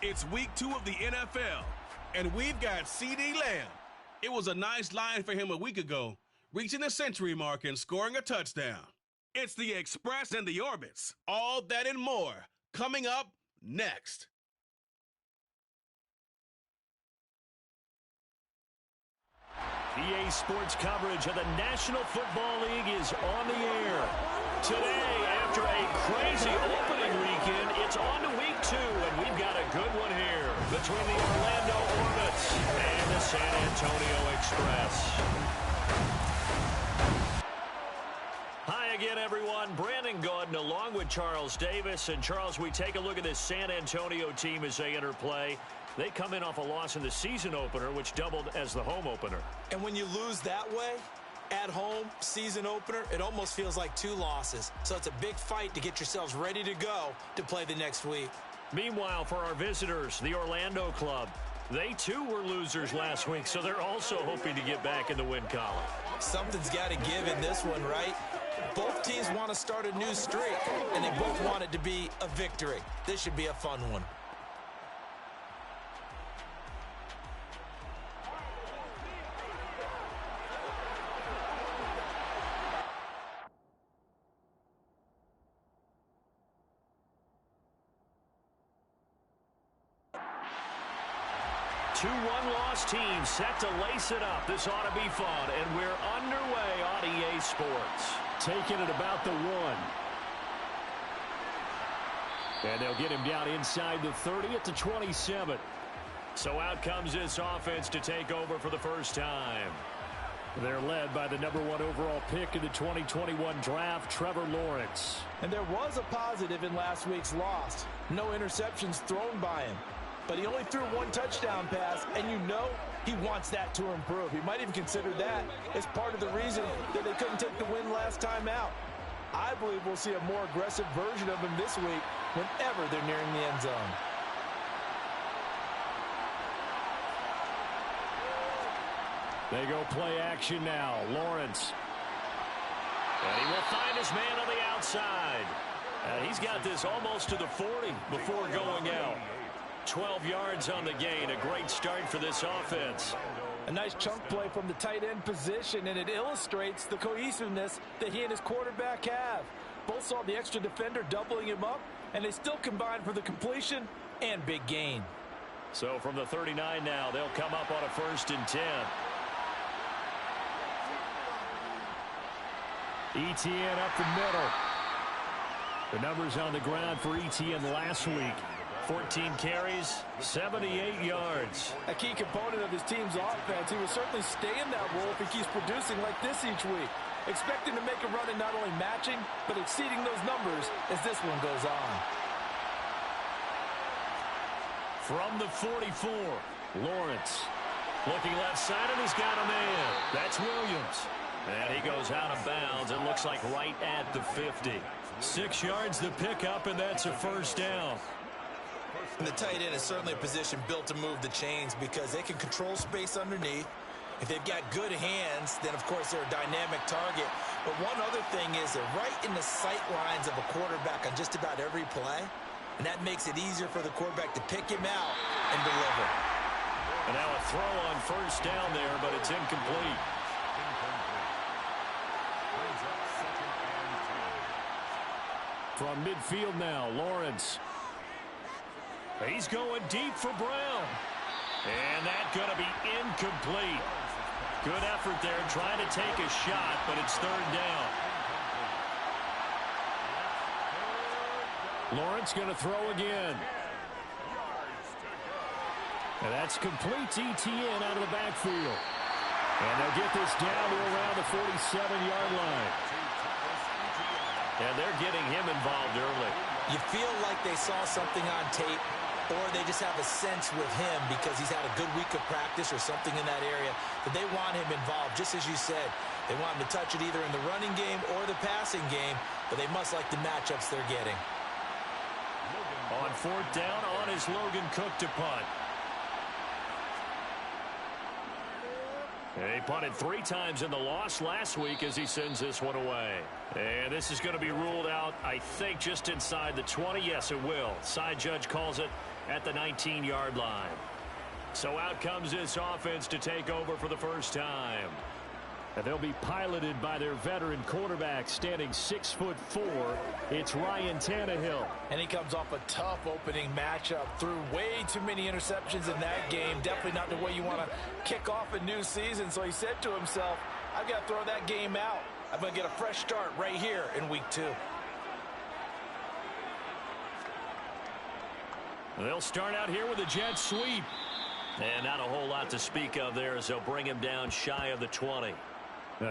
It's week 2 of the NFL, and we've got CeeDee Lamb. It was a nice line for him a week ago, reaching the century mark and scoring a touchdown. It's the Express and the Orbits. All that and more coming up next. EA Sports coverage of the National Football League is on the air. Today, after a crazy opening weekend, it's on to week 2, and we've got a good one here between the Orlando Orbits and the San Antonio Express. Hi again, everyone. Brandon Gaudin along with Charles Davis. And Charles, we take a look at this San Antonio team as they enter play. They come in off a loss in the season opener, which doubled as the home opener. And when you lose that way, at home, season opener, it almost feels like 2 losses. So it's a big fight to get yourselves ready to go to play the next week. Meanwhile, for our visitors, the Orlando club, they too were losers last week, so they're also hoping to get back in the win column. Something's got to give in this one, right? Both teams want to start a new streak, and they both want it to be a victory. This should be a fun one. Two one-loss teams set to lace it up. This ought to be fun, and we're underway on EA Sports. Taking it about the 1. And they'll get him down inside the 30 at the 27. So out comes this offense to take over for the first time. They're led by the number 1 overall pick in the 2021 draft, Trevor Lawrence. And there was a positive in last week's loss. No interceptions thrown by him. But he only threw 1 touchdown pass, and you know he wants that to improve. He might even consider that as part of the reason that they couldn't take the win last time out. I believe we'll see a more aggressive version of him this week whenever they're nearing the end zone. They go play action now. Lawrence. And he will find his man on the outside. And he's got this almost to the 40 before going out. 12 yards on the gain. A great start for this offense. A nice chunk play from the tight end position, and it illustrates the cohesiveness that he and his quarterback have. Both saw the extra defender doubling him up, and they still combined for the completion and big gain. So from the 39 now, they'll come up on a 1st and 10. Etienne up the middle. The numbers on the ground for Etienne last week. 14 carries, 78 yards. A key component of his team's offense. He will certainly stay in that role if he keeps producing like this each week. Expect him to make a run at not only matching, but exceeding those numbers as this one goes on. From the 44, Lawrence. Looking left side, and he's got a man. That's Williams. And he goes out of bounds. It looks like right at the 50. 6 yards the pickup, and that's a 1st down. And the tight end is certainly a position built to move the chains because they can control space underneath. If they've got good hands, then, of course, they're a dynamic target. But one other thing is they're right in the sight lines of a quarterback on just about every play. And that makes it easier for the quarterback to pick him out and deliver. And now a throw on 1st down there, but it's incomplete. From midfield now, Lawrence. He's going deep for Brown. And that's going to be incomplete. Good effort there trying to take a shot, but it's 3rd down. Lawrence going to throw again. And that's complete to Etienne out of the backfield. And they'll get this down to around the 47-yard line. And they're getting him involved early. You feel like they saw something on tape, or they just have a sense with him because he's had a good week of practice or something in that area that they want him involved. Just as you said, they want him to touch it either in the running game or the passing game, but they must like the matchups they're getting. On 4th down, on is Logan Cook to punt. He punted 3 times in the loss last week as he sends this one away. And this is going to be ruled out, I think, just inside the 20. Yes, it will. Side judge calls it at the 19-yard line. So out comes this offense to take over for the first time. And they'll be piloted by their veteran quarterback, standing 6'4". It's Ryan Tannehill. And he comes off a tough opening matchup. Threw way too many interceptions in that game. Definitely not the way you want to kick off a new season. So he said to himself, I've got to throw that game out. I'm going to get a fresh start right here in week 2. They'll start out here with a jet sweep. And not a whole lot to speak of there as they'll bring him down shy of the 20.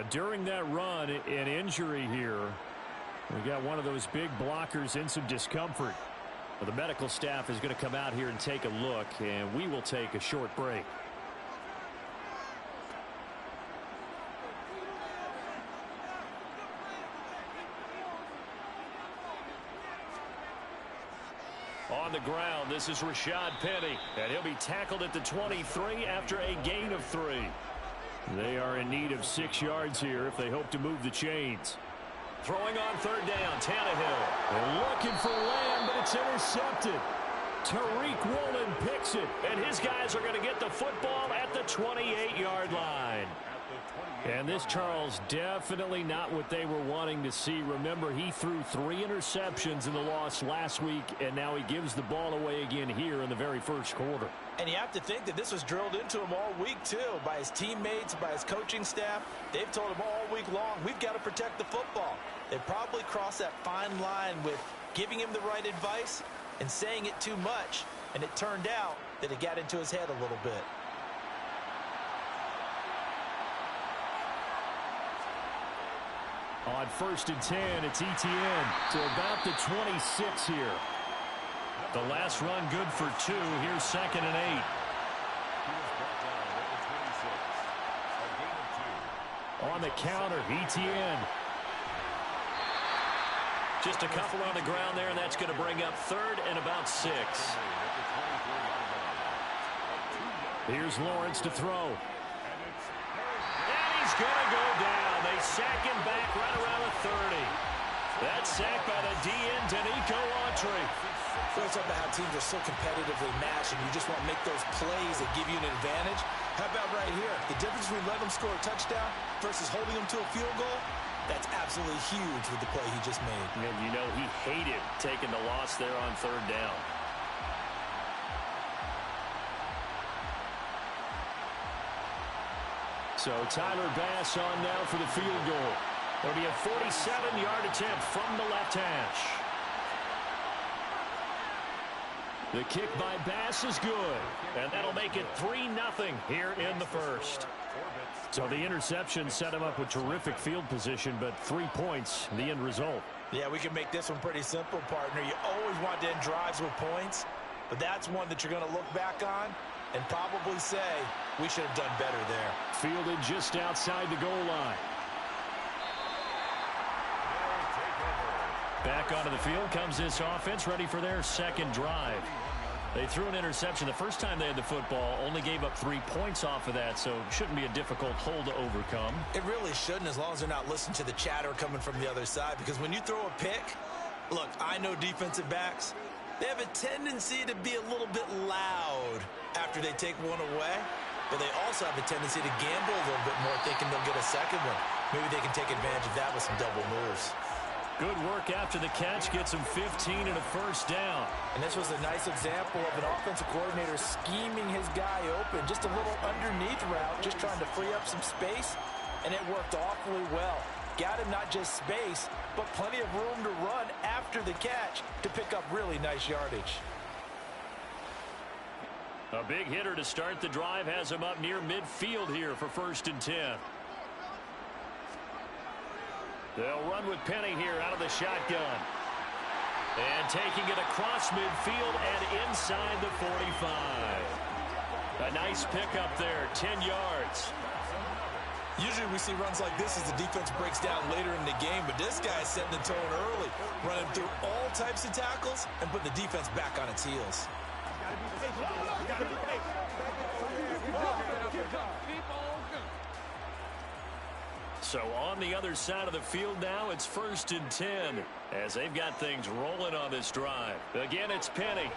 During that run, an injury here. We got one of those big blockers in some discomfort. Well, the medical staff is going to come out here and take a look, and we will take a short break. On the ground, this is Rashad Penny, and he'll be tackled at the 23 after a gain of 3. They are in need of 6 yards here if they hope to move the chains. Throwing on third down, Tannehill. They're looking for Lamb, but it's intercepted. Tariq Woolen picks it, and his guys are going to get the football at the 28-yard line. And this, Charles, definitely not what they were wanting to see. Remember, he threw 3 interceptions in the loss last week, and now he gives the ball away again here in the very first quarter. And you have to think that this was drilled into him all week, too, by his teammates, by his coaching staff. They've told him all week long, we've got to protect the football. They probably crossed that fine line with giving him the right advice and saying it too much, and it turned out that it got into his head a little bit. On 1st and 10, it's Etienne to about the 26 here. The last run good for 2. Here's 2nd and 8. On the counter, Etienne. Just a couple on the ground there, and that's going to bring up 3rd and about 6. Here's Lawrence to throw. And he's going to go down. They sack him back right around the 30. That's sacked by the DN, Danico Autry. It's about how teams are so competitively matched, and you just want to make those plays that give you an advantage. How about right here? The difference between letting them score a touchdown versus holding them to a field goal, that's absolutely huge with the play he just made. And you know he hated taking the loss there on 3rd down. So Tyler Bass on now for the field goal. It'll be a 47-yard attempt from the left hash. The kick by Bass is good. And that'll make it 3-0 here in the first. So the interception set him up with terrific field position, but 3 points, the end result. Yeah, we can make this one pretty simple, partner. You always want to end drives with points, but that's one that you're going to look back on and probably say, we should have done better there. Fielded just outside the goal line. Back onto the field comes this offense, ready for their 2nd drive. They threw an interception the first time they had the football, only gave up 3 points off of that, so it shouldn't be a difficult hole to overcome. It really shouldn't, as long as they're not listening to the chatter coming from the other side, because when you throw a pick, look, I know defensive backs, they have a tendency to be a little bit loud after they take one away, but they also have a tendency to gamble a little bit more, thinking they'll get a second one. Maybe they can take advantage of that with some double moves. Good work after the catch, gets him 15 and a 1st down. And this was a nice example of an offensive coordinator scheming his guy open. Just a little underneath route, just trying to free up some space, and it worked awfully well. Got him not just space, but plenty of room to run after the catch to pick up really nice yardage. A big hitter to start the drive has him up near midfield here for 1st and 10. They'll run with Penny here out of the shotgun. And taking it across midfield and inside the 45. A nice pickup there, 10 yards. Usually we see runs like this as the defense breaks down later in the game, but this guy's setting the tone early, running through all types of tackles and putting the defense back on its heels. So on the other side of the field now, it's 1st and 10 as they've got things rolling on this drive. Again, it's Penny.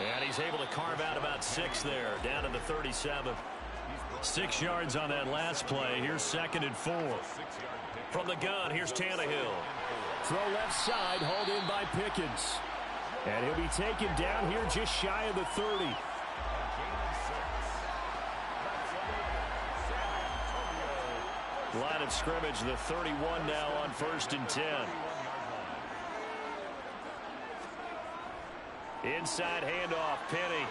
And he's able to carve out about 6 there, down to the 37. 6 yards on that last play. Here's 2nd and 4. From the gun, here's Tannehill. Throw left side, hauled in by Pickens. And he'll be taken down here just shy of the 30. Line of scrimmage, the 31 now on 1st and 10. Inside handoff, Penny.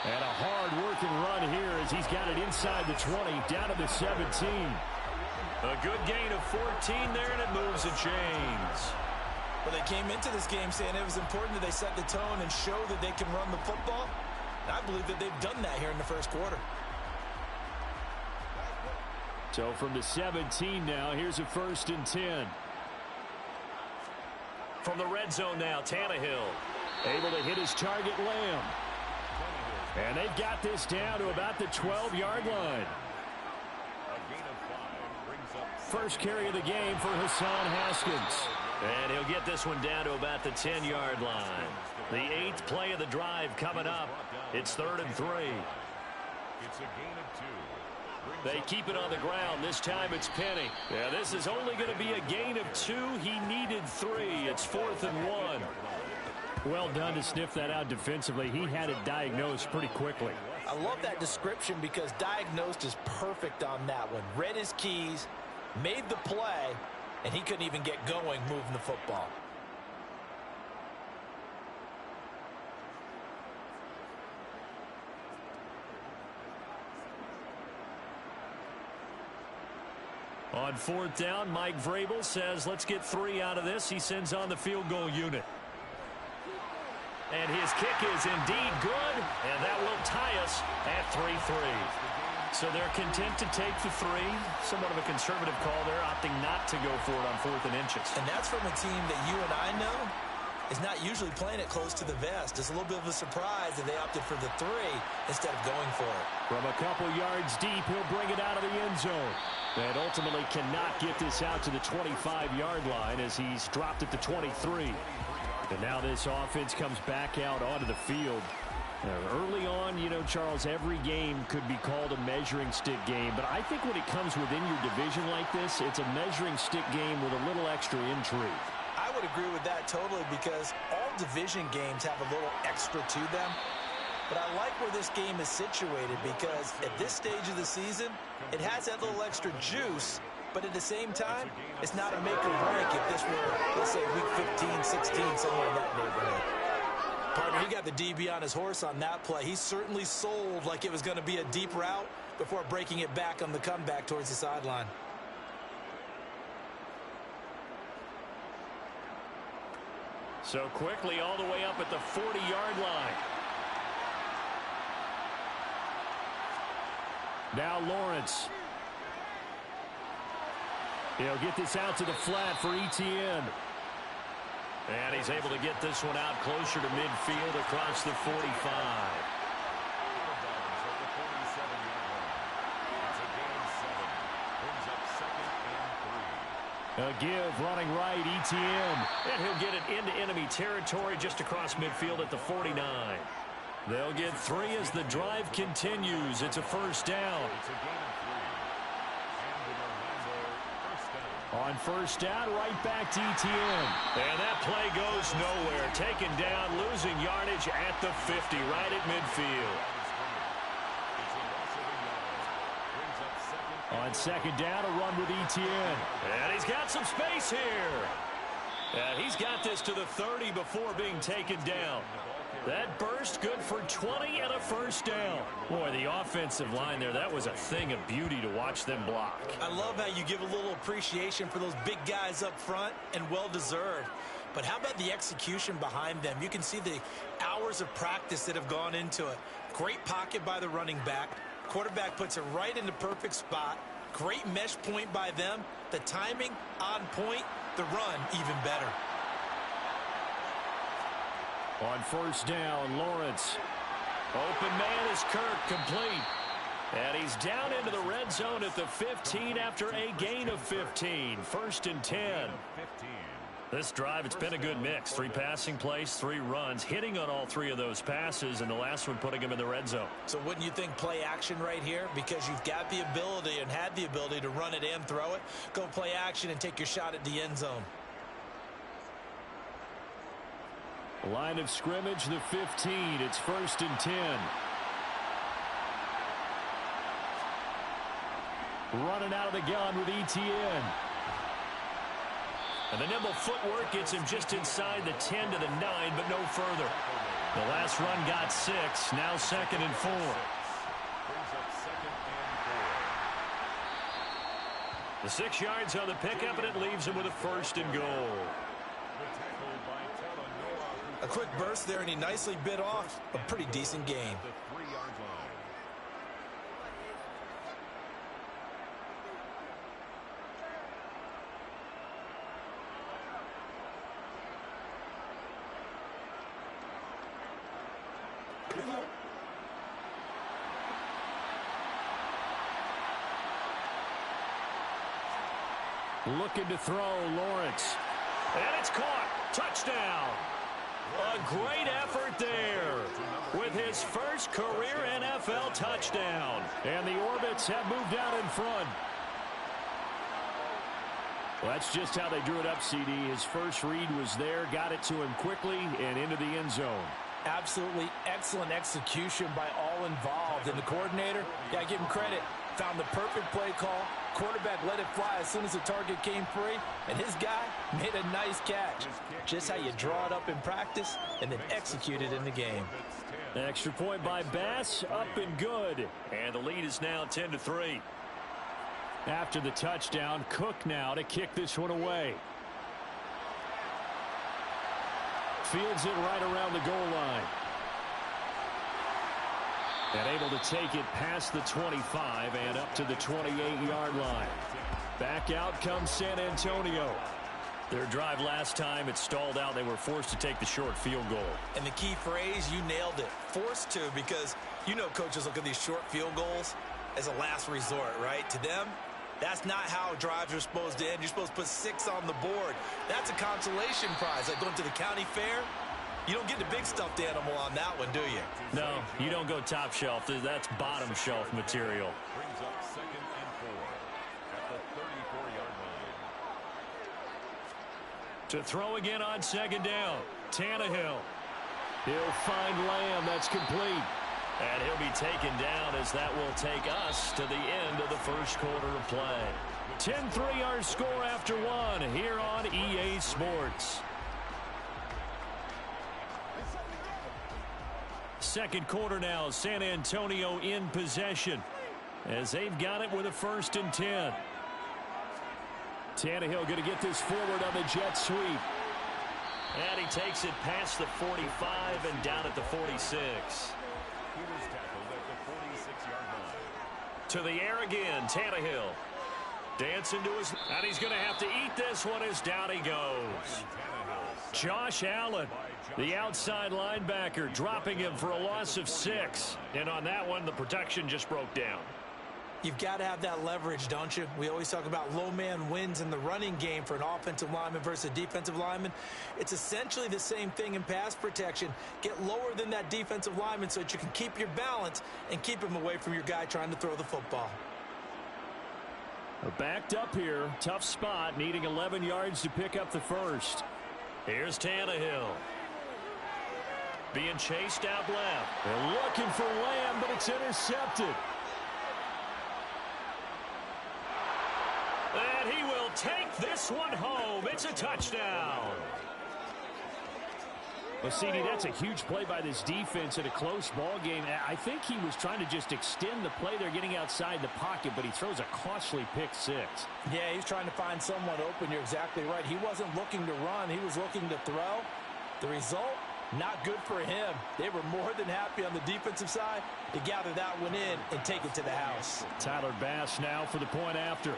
And a hard-working run here as he's got it inside the 20, down to the 17. A good gain of 14 there, and it moves the chains. Well, they came into this game saying it was important that they set the tone and show that they can run the football. And I believe that they've done that here in the first quarter. So from the 17 now, here's a 1st and 10. From the red zone now, Tannehill. Able to hit his target, Lamb. And they've got this down to about the 12-yard line. First carry of the game for Hassan Haskins. And he'll get this one down to about the 10-yard line. The 8th play of the drive coming up. It's 3rd and 3. It's a gain of 2. They keep it on the ground. This time it's Penny. Yeah, this is only going to be a gain of 2. He needed 3. It's 4th and 1. Well done to sniff that out defensively. He had it diagnosed pretty quickly. I love that description because diagnosed is perfect on that one. Read his keys, made the play, and he couldn't even get going moving the football. On 4th down, Mike Vrabel says, let's get 3 out of this. He sends on the field goal unit. And his kick is indeed good, and that will tie us at 3-3. So they're content to take the 3. Somewhat of a conservative call there, opting not to go for it on 4th and inches. And that's from a team that you and I know is not usually playing it close to the vest. It's a little bit of a surprise that they opted for the 3 instead of going for it. From a couple yards deep, he'll bring it out of the end zone. And ultimately cannot get this out to the 25-yard line as he's dropped it to 23. And now this offense comes back out onto the field. Early on, you know, Charles, every game could be called a measuring stick game. But I think when it comes within your division like this, it's a measuring stick game with a little extra intrigue. I would agree with that totally because all division games have a little extra to them. But I like where this game is situated because at this stage of the season, it has that little extra juice. But at the same time, it's not a make or break if this were, let's say, week 15, 16, somewhere in that neighborhood. Partner, he got the DB on his horse on that play. He certainly sold like it was going to be a deep route before breaking it back on the comeback towards the sideline. So quickly all the way up at the 40-yard line. Now Lawrence. He'll get this out to the flat for Etienne. And he's able to get this one out closer to midfield across the 45. A give running right, Etienne. And he'll get it into enemy territory just across midfield at the 49. They'll get 3 as the drive continues. It's a 1st down. On 1st down, right back to Etienne. And that play goes nowhere. Taken down, losing yardage at the 50, right at midfield. On 2nd down, a run with Etienne. And he's got some space here. And he's got this to the 30 before being taken down. That burst good for 20 and a 1st down. Boy, the offensive line there, that was a thing of beauty to watch them block. I love how you give a little appreciation for those big guys up front, and well-deserved. But how about the execution behind them? You can see the hours of practice that have gone into it. Great pocket by the running back. Quarterback puts it right in the perfect spot. Great mesh point by them. The timing on point. The run even better. On 1st down, Lawrence. Open man is Kirk, complete. And he's down into the red zone at the 15 after a gain of 15. 1st and 10. This drive, it's been a good mix. 3 passing plays, 3 runs, hitting on all 3 of those passes, and the last one putting him in the red zone. So wouldn't you think play action right here? Because you've got the ability and had the ability to run it and throw it. Go play action and take your shot at the end zone. Line of scrimmage, the 15. It's 1st and 10. Running out of the gun with Etienne. And the nimble footwork gets him just inside the 10 to the 9, but no further. The last run got 6. Now 2nd and 4. The 6 yards on the pickup, and it leaves him with a 1st and goal. A quick burst there, and he nicely bit off a pretty decent gain. Looking to throw, Lawrence. And it's caught. Touchdown. A great effort there with his first career NFL touchdown. And the Orbits have moved out in front. Well, that's just how they drew it up, CD. His first read was there, got it to him quickly, and into the end zone. Absolutely excellent execution by all involved. And the coordinator, yeah, give him credit, found the perfect play call. Quarterback let it fly as soon as the target came free, and his guy made a nice catch. Just how you draw it up in practice and then execute it in the game. Extra point by Bass, up and good. And the lead is now 10-3. After the touchdown, Cook now to kick this one away. Fields it right around the goal line. And able to take it past the 25 and up to the 28-yard line. Back out comes San Antonio. Their drive last time, it stalled out. They were forced to take the short field goal. And the key phrase, you nailed it. Forced to, because you know coaches look at these short field goals as a last resort, right? To them, that's not how drives are supposed to end. You're supposed to put 6 on the board. That's a consolation prize. Like going to the county fair, you don't get the big stuffed animal on that one, do you? No, you don't go top shelf. That's bottom shelf material. Brings up 2nd and 4 at the 34-yard line. To throw again on 2nd down, Tannehill. He'll find Lamb. That's complete. And he'll be taken down as that will take us to the end of the first quarter of play. 10-3 our score after 1 here on EA Sports. Second quarter now, San Antonio in possession as they've got it with a 1st and 10. Tannehill going to get this forward on the jet sweep. And he takes it past the 45 and down at the 46. He was tackled at the 46-yard line. To the air again, Tannehill. Dancing to his, and he's going to have to eat this one as down he goes. Josh Allen, the outside linebacker, dropping him for a loss of 6. And on that one, the protection just broke down. You've got to have that leverage, don't you? We always talk about low man wins in the running game for an offensive lineman versus a defensive lineman. It's essentially the same thing in pass protection. Get lower than that defensive lineman so that you can keep your balance and keep him away from your guy trying to throw the football. Backed up here. Tough spot. Needing 11 yards to pick up the first. Here's Tannehill. Being chased out left. They're looking for Lamb, but it's intercepted. And he will take this one home. It's a touchdown. Well, CD, that's a huge play by this defense in a close ball game. I think he was trying to just extend the play. They're getting outside the pocket, but he throws a costly pick 6. Yeah, he's trying to find someone open. You're exactly right. He wasn't looking to run. He was looking to throw. The result, not good for him. They were more than happy on the defensive side to gather that one in and take it to the house. Tyler Bass now for the point after.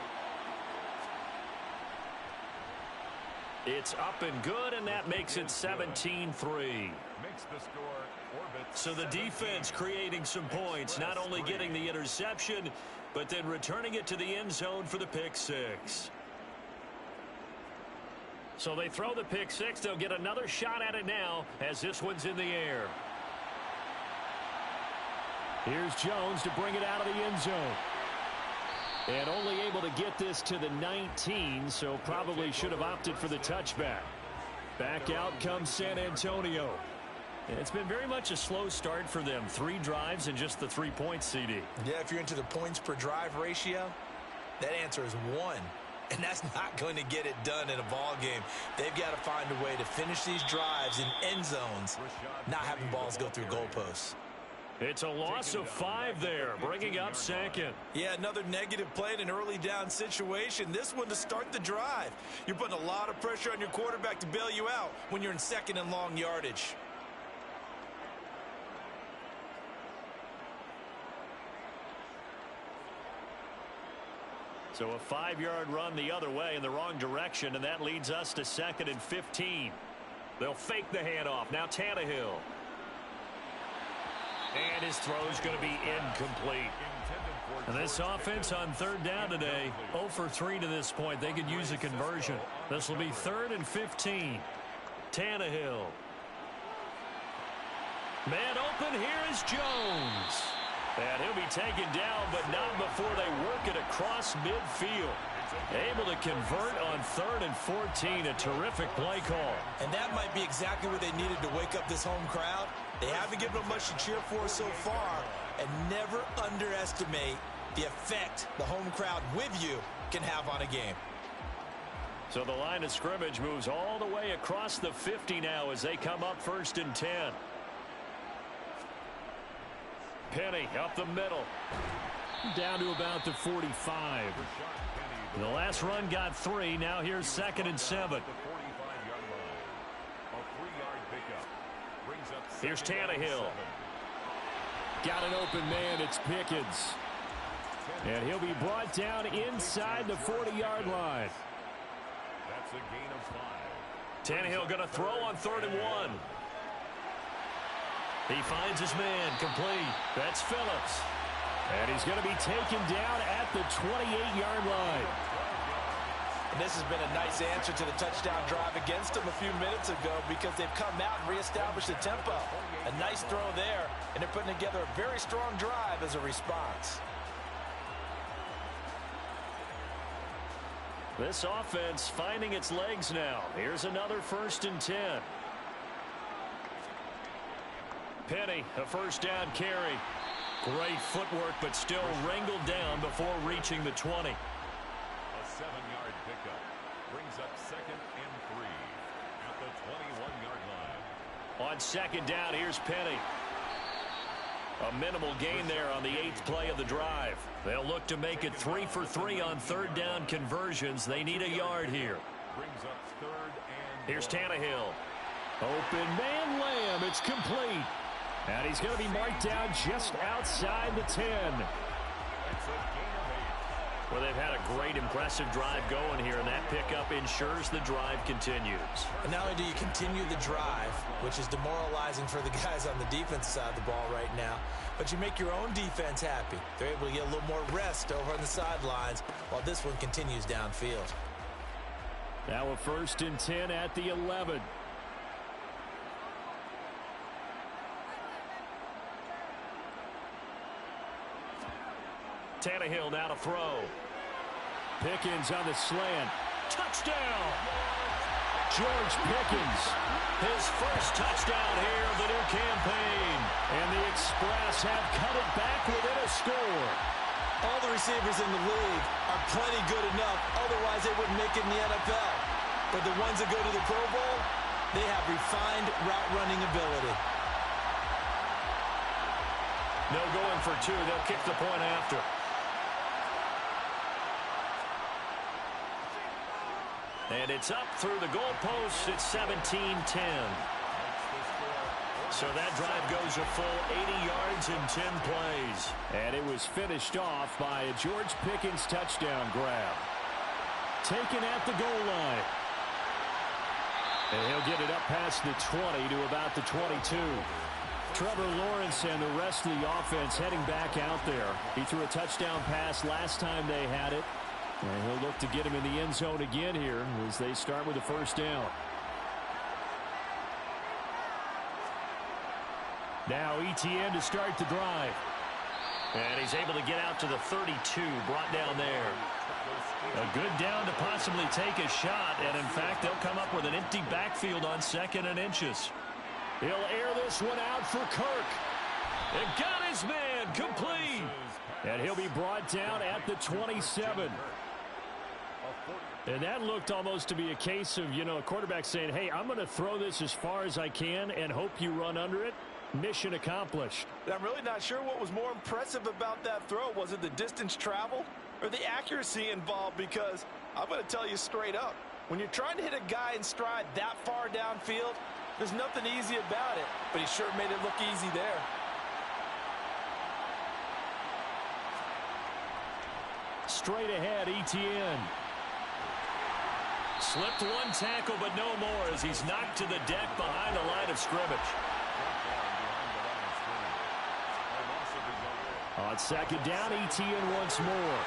It's up and good, and that makes it 17-3. Makes the score Orbit. So the defense creating some points, not only getting the interception, but then returning it to the end zone for the pick 6. So they throw the pick six. They'll get another shot at it now as this one's in the air. Here's Jones to bring it out of the end zone. And only able to get this to the 19, so probably should have opted for the touchback. Back out comes San Antonio. And it's been very much a slow start for them. 3 drives and just the 3 points, CD. Yeah, if you're into the points per drive ratio, that answer is 1. And that's not going to get it done in a ball game. They've got to find a way to finish these drives in end zones, not having balls go through goalposts. It's a loss of 5 there, bringing up second. Yeah, another negative play in an early down situation. This one to start the drive. You're putting a lot of pressure on your quarterback to bail you out when you're in second and long yardage. So a 5-yard run the other way in the wrong direction, and that leads us to 2nd and 15. They'll fake the handoff. Now Tannehill. And his throw's going to be incomplete. And this offense on 3rd down today, 0 for 3 to this point. They could use a conversion. This will be 3rd and 15. Tannehill. Man open, here is Jones. And he'll be taken down, but not before they work it across midfield. Able to convert on 3rd and 14. A terrific play call. And that might be exactly what they needed to wake up this home crowd. They haven't given them much to cheer for so far. And never underestimate the effect the home crowd with you can have on a game. So the line of scrimmage moves all the way across the 50 now as they come up 1st and 10. Penny up the middle. Down to about the 45. The last run got 3. Now here's 2nd and 7. Here's Tannehill. Got an open man. It's Pickens. And he'll be brought down inside the 40-yard line. That's a gain of 5. Tannehill going to throw on 3rd and 1. He finds his man complete. That's Phillips. And he's going to be taken down at the 28-yard line. And this has been a nice answer to the touchdown drive against them a few minutes ago because they've come out and reestablished the tempo. A nice throw there, and they're putting together a very strong drive as a response. This offense finding its legs now. Here's another 1st and 10. Penny, a 1st down carry. Great footwork, but still wrangled down before reaching the 20. A 7-yard pickup brings up 2nd and 3 at the 21-yard line. On 2nd down, here's Penny. A minimal gain there on the 8th play of the drive. They'll look to make it 3 for 3 on 3rd down conversions. They need a yard here. Brings up 3rd and Here's Tannehill. Open man Lamb. It's complete. And he's going to be marked down just outside the 10. Well, they've had a great, impressive drive going here, and that pickup ensures the drive continues. And not only do you continue the drive, which is demoralizing for the guys on the defense side of the ball right now, but you make your own defense happy. They're able to get a little more rest over on the sidelines while this one continues downfield. Now a 1st and 10 at the 11. Tannehill now to throw. Pickens on the slant. Touchdown! George Pickens. His first touchdown here of the new campaign. And the Express have cut it back within a score. All the receivers in the league are plenty good enough. Otherwise, they wouldn't make it in the NFL. But the ones that go to the Pro Bowl, they have refined route running ability. No going for 2. They'll kick the point after. And it's up through the goalpost. It's 17-10. So that drive goes a full 80 yards in 10 plays. And it was finished off by a George Pickens touchdown grab. Taken at the goal line. And he'll get it up past the 20 to about the 22. Trevor Lawrence and the rest of the offense heading back out there. He threw a touchdown pass last time they had it. And he'll look to get him in the end zone again here as they start with a first down. Now ETN to start the drive. And he's able to get out to the 32, brought down there. A good down to possibly take a shot, and in fact, they'll come up with an empty backfield on 2nd and inches. He'll air this one out for Kirk. And got his man complete. And he'll be brought down at the 27. And that looked almost to be a case of, a quarterback saying, hey, I'm going to throw this as far as I can and hope you run under it. Mission accomplished. I'm really not sure what was more impressive about that throw. Was it the distance traveled or the accuracy involved? Because I'm going to tell you straight up, when you're trying to hit a guy in stride that far downfield, there's nothing easy about it. But he sure made it look easy there. Straight ahead, ETN. Slipped one tackle, but no more as he's knocked to the deck behind the line of scrimmage. On 2nd down, ETN once more.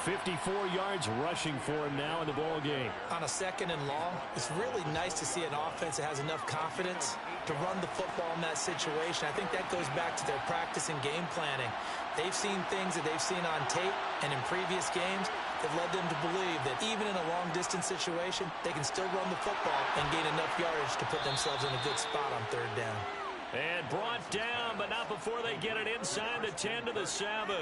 54 yards rushing for him now in the ball game. On a 2nd and long, it's really nice to see an offense that has enough confidence to run the football in that situation. I think that goes back to their practice and game planning. They've seen things that they've seen on tape and in previous games that led them to believe that even in a long-distance situation, they can still run the football and gain enough yardage to put themselves in a good spot on 3rd down. And brought down, but not before they get it inside the 10 to the 7.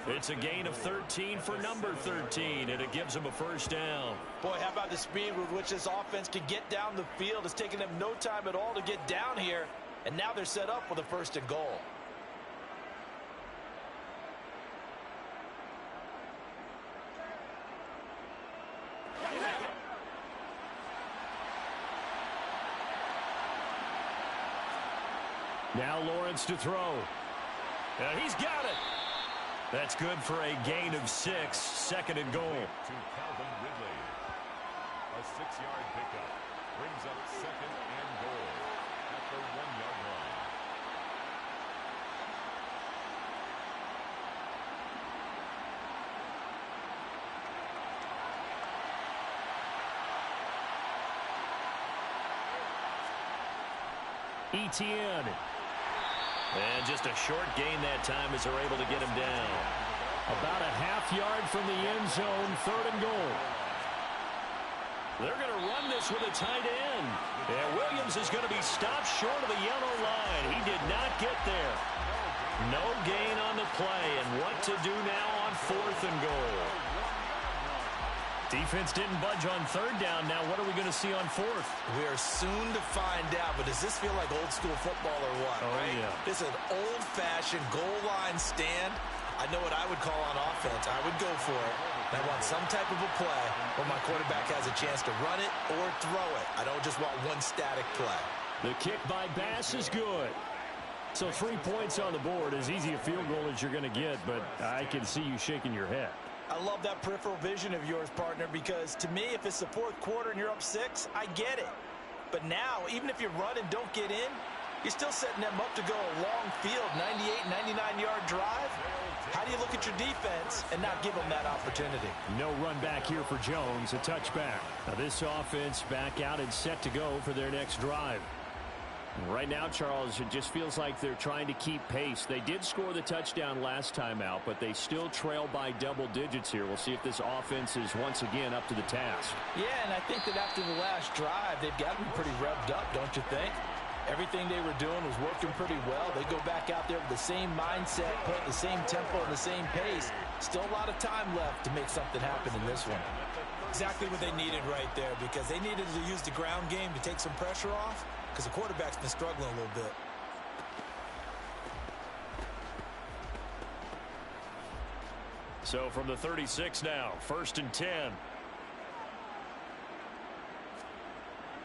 It's a gain of 13 for number 13, and it gives them a first down. Boy, how about the speed with which this offense can get down the field? It's taken them no time at all to get down here, and now they're set up with a 1st and goal. Now Lawrence to throw. He's got it. That's good for a gain of 6, 2nd and goal. To Calvin Ridley. A 6-yard pickup brings up 2nd and goal at the 1-yard line. ETN. And just a short gain that time as they're able to get him down. About a half yard from the end zone, 3rd and goal. They're going to run this with a tight end. And Williams is going to be stopped short of the yellow line. He did not get there. No gain on the play. And what to do now on 4th and goal? Defense didn't budge on 3rd down. Now what are we going to see on 4th? We are soon to find out, but does this feel like old school football or what? Oh, right? yeah. It's an old-fashioned goal line stand. I know what I would call on offense. I would go for it. I want some type of a play where my quarterback has a chance to run it or throw it. I don't just want one static play. The kick by Bass is good. So 3 points on the board, as easy a field goal as you're going to get, but I can see you shaking your head. I love that peripheral vision of yours, partner, because to me, if it's the 4th quarter and you're up 6, I get it. But now, even if you run and don't get in, you're still setting them up to go a long field, 98, 99-yard drive. How do you look at your defense and not give them that opportunity? No run back here for Jones, a touchback. Now this offense back out and set to go for their next drive. Right now, Charles, it just feels like they're trying to keep pace. They did score the touchdown last time out, but they still trail by double digits here. We'll see if this offense is once again up to the task. Yeah, and I think that after the last drive, they've got to be pretty revved up, don't you think? Everything they were doing was working pretty well. They go back out there with the same mindset, put the same tempo and the same pace. Still a lot of time left to make something happen in this one. Exactly what they needed right there, because they needed to use the ground game to take some pressure off, because the quarterback's been struggling a little bit. So from the 36 now, 1st and 10.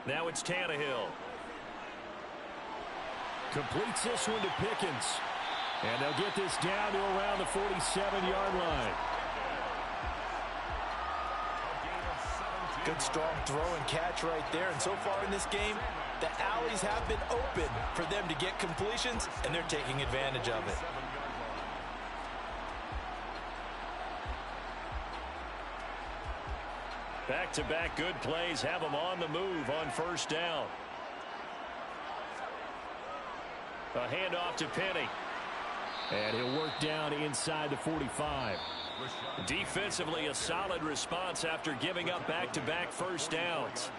Now it's Tannehill. Completes this one to Pickens. And they'll get this down to around the 47-yard line. Good strong throw and catch right there. And so far in this game, the alleys have been open for them to get completions, and they're taking advantage of it. Back-to-back good plays have them on the move on first down. A handoff to Penny. And he'll work down inside the 45. Defensively, a solid response after giving up back-to-back first downs.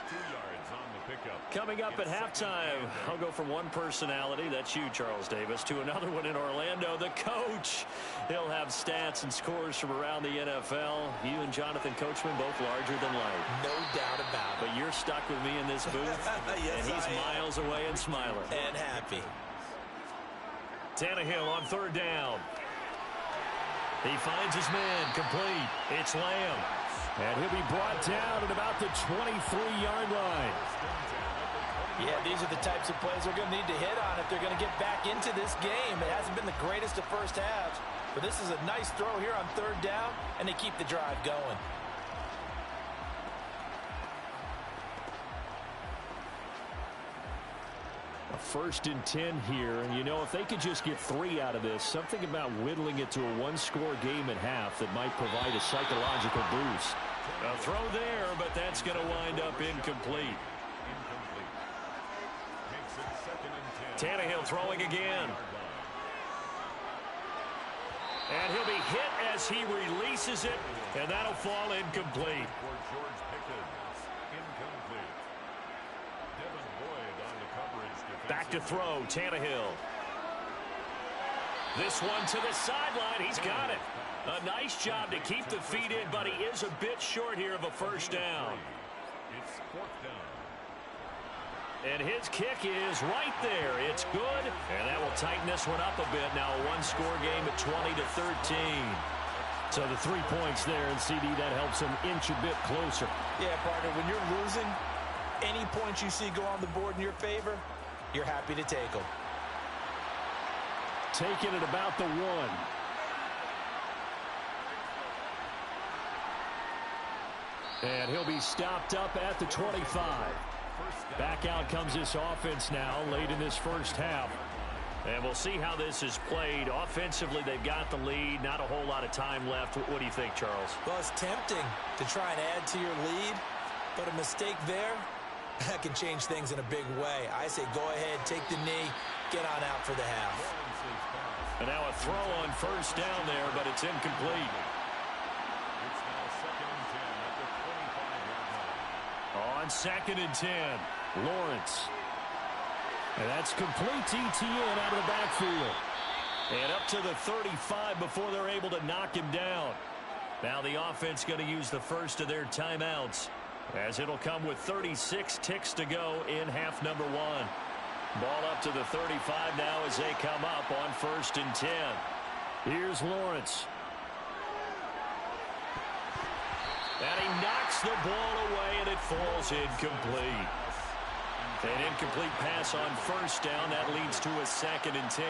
2 yards on the pickup. Coming up at halftime, I'll go from one personality, that's you, Charles Davis, to another one in Orlando, the coach. He'll have stats and scores from around the NFL. You and Jonathan Coachman both larger than life. No doubt about it. But you're stuck with me in this booth, Yes, and he's miles away and smiling. And happy. Tannehill on third down. He finds his man complete. It's Lamb. And he'll be brought down at about the 23-yard line. Yeah, these are the types of plays they're going to need to hit on if they're going to get back into this game. It hasn't been the greatest of first halves, but this is a nice throw here on third down, and they keep the drive going. A 1st and 10 here, and you know, if they could just get 3 out of this, something about whittling it to a one-score game at half that might provide a psychological boost. A throw there, but that's going to wind up incomplete. Makes it 2nd and 10. Tannehill throwing again. And he'll be hit as he releases it, and that'll fall incomplete. For George Pickens. Incomplete. Devin Boyd on the coverage. Back to throw, Tannehill. This one to the sideline. He's got it. A nice job to keep the feet in, but he is a bit short here of a first down. It's 4th down. And his kick is right there. It's good, and that will tighten this one up a bit. Now a one-score game at 20-13. So the 3 points there, and CD, that helps him inch a bit closer. Yeah, partner, when you're losing, any points you see go on the board in your favor, you're happy to take them. Taking it about the 1. And he'll be stopped up at the 25. Back out comes this offense now late in this first half. And we'll see how this is played. Offensively, they've got the lead. Not a whole lot of time left. What do you think, Charles? Well, it's tempting to try and add to your lead, but a mistake there, that can change things in a big way. I say go ahead, take the knee, get on out for the half. And now a throw on first down there, but it's incomplete. It's now 2nd and 10 at the 25-yard line. On 2nd and 10, Lawrence. And that's complete to Etienne out of the backfield. and up to the 35 before they're able to knock him down. Now the offense going to use the first of their timeouts, as it'll come with 36 ticks to go in half number one. Ball up to the 35 now as they come up on 1st and 10. Here's Lawrence. And he knocks the ball away, and it falls incomplete. An incomplete pass on 1st down. That leads to a 2nd and 10.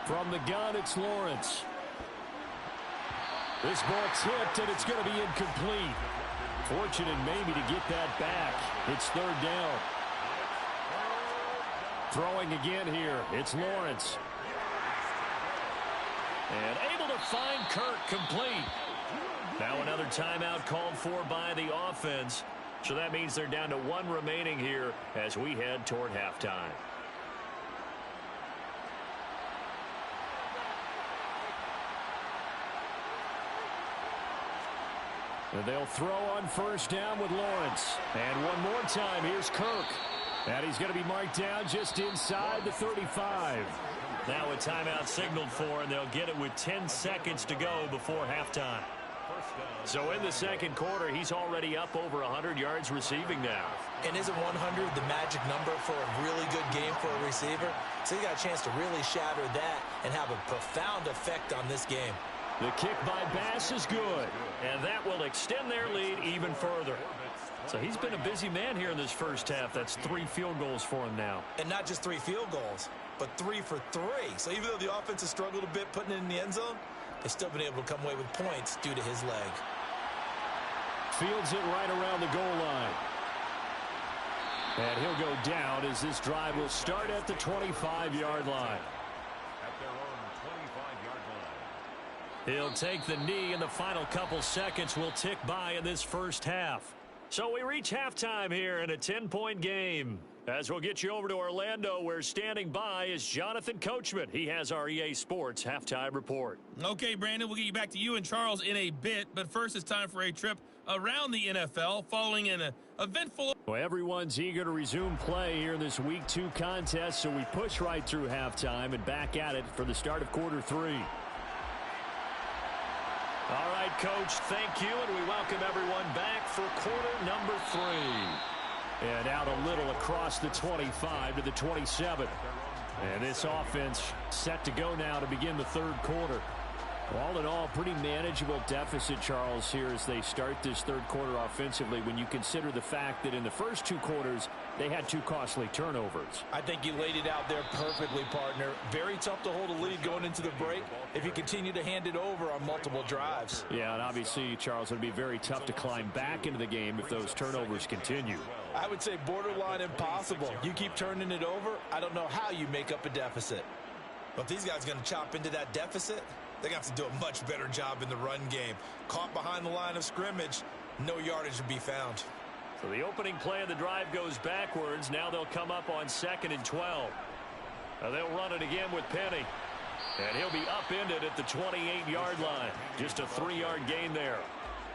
From the gun, it's Lawrence. This ball tipped, and it's going to be incomplete. Fortunate maybe to get that back. It's 3rd down. Throwing again here. It's Lawrence. And able to find Kirk complete. Now another timeout called for by the offense. So that means they're down to 1 remaining here as we head toward halftime. And they'll throw on 1st down with Lawrence. And one more time, here's Kirk. And he's going to be marked down just inside the 35. Now a timeout signaled for, and they'll get it with 10 seconds to go before halftime. So in the 2nd quarter, he's already up over 100 yards receiving now. And isn't 100 the magic number for a really good game for a receiver? So he got a chance to really shatter that and have a profound effect on this game. The kick by Bass is good. And that will extend their lead even further. So he's been a busy man here in this first half. That's 3 field goals for him now. And not just 3 field goals, but 3 for 3. So even though the offense has struggled a bit putting it in the end zone, they've still been able to come away with points due to his leg. Fields it right around the goal line. And he'll go down as this drive will start at the 25-yard line. At their own 25-yard line. He'll take the knee, and the final couple seconds will tick by in this first half. So we reach halftime here in a 10-point game. As we'll get you over to Orlando, where standing by is Jonathan Coachman. He has our EA Sports halftime report. Okay, Brandon, we'll get you back to you and Charles in a bit, but first it's time for a trip around the NFL following an eventful... Well, everyone's eager to resume play here in this Week 2 contest, so we push right through halftime and back at it for the start of quarter 3. All right, Coach, thank you, and we welcome everyone back for quarter number 3. And out a little across the 25 to the 27. And this offense set to go now to begin the third quarter. All in all, pretty manageable deficit, Charles, here as they start this third quarter offensively when you consider the fact that in the first 2 quarters, they had 2 costly turnovers. I think you laid it out there perfectly, partner. Very tough to hold a lead going into the break if you continue to hand it over on multiple drives. Yeah, and obviously, Charles, it would be very tough to climb back into the game if those turnovers continue. I would say borderline impossible. You keep turning it over, I don't know how you make up a deficit. But if these guys are going to chop into that deficit, they're going to have to do a much better job in the run game. Caught behind the line of scrimmage, no yardage to be found. So the opening play of the drive goes backwards. Now they'll come up on 2nd and 12. They'll run it again with Penny. And he'll be upended at the 28-yard line. Just a 3-yard gain there.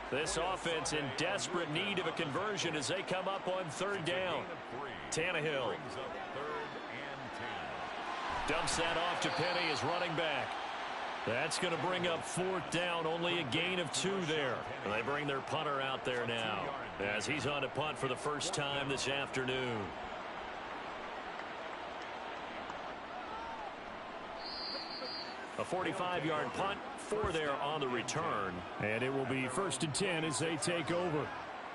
This offense in desperate need of a conversion as they come up on 3rd down. Tannehill dumps that off to Penny as running back. That's going to bring up 4th down, only a gain of 2 there. And they bring their punter out there now as he's on to punt for the first time this afternoon. A 45-yard punt, 4 there on the return. And it will be 1st and 10 as they take over.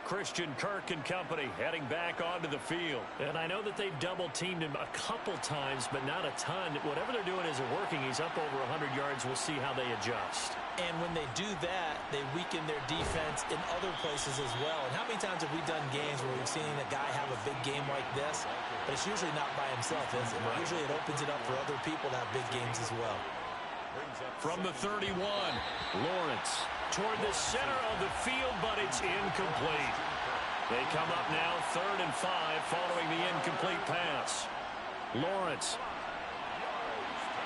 Christian Kirk and company heading back onto the field. And I know that they've double-teamed him a couple times, but not a ton. Whatever they're doing isn't working. He's up over 100 yards. We'll see how they adjust. And when they do that, they weaken their defense in other places as well. And how many times have we done games where we've seen a guy have a big game like this? But it's usually not by himself, is it? Right. Usually it opens it up for other people to have big games as well. From the 31, Lawrence toward the center of the field, but it's incomplete. They come up now 3rd and 5 following the incomplete pass. Lawrence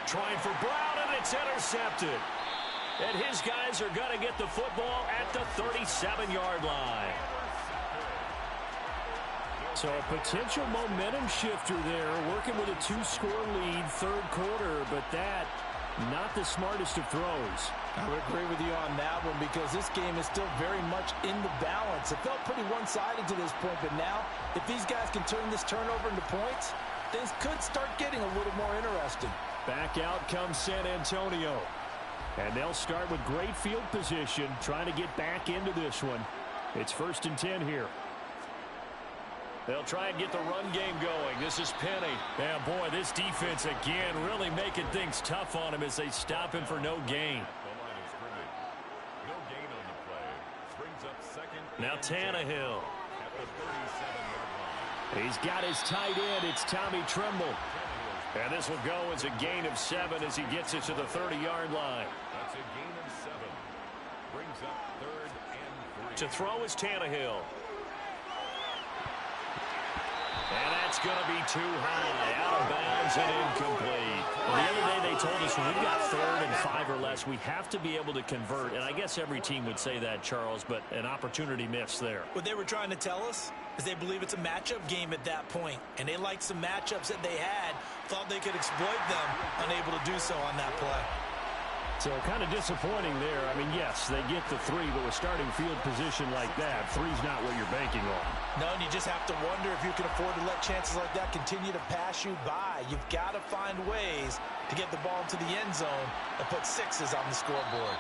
trying for Brown, and it's intercepted. And his guys are going to get the football at the 37-yard line. So a potential momentum shifter there, working with a 2-score lead, third quarter, but that not the smartest of throws. I would agree with you on that one because this game is still very much in the balance. It felt pretty one-sided to this point, but now if these guys can turn this turnover into points, things could start getting a little more interesting. Back out comes San Antonio. And they'll start with great field position, trying to get back into this one. It's 1st and 10 here. They'll try and get the run game going. This is Penny. Yeah, boy, this defense again really making things tough on him as they stop him for no gain. Now Tannehill. He's got his tight end. It's Tommy Tremble. And this will go as a gain of 7 as he gets it to the 30-yard line. That's a gain of 7. Brings up 3rd and 3. To throw is Tannehill. And that's going to be too high. Out of bounds and incomplete. Well, the other day they told us when we've got 3rd and 5 or less, we have to be able to convert. And I guess every team would say that, Charles, but an opportunity missed there. What they were trying to tell us is they believe it's a matchup game at that point. And they liked some matchups that they had, thought they could exploit them, unable to do so on that play. So kind of disappointing there. I mean, yes, they get the 3, but with starting field position like that, 3's not what you're banking on. No, and you just have to wonder if you can afford to let chances like that continue to pass you by. You've got to find ways to get the ball into the end zone and put 6s on the scoreboard.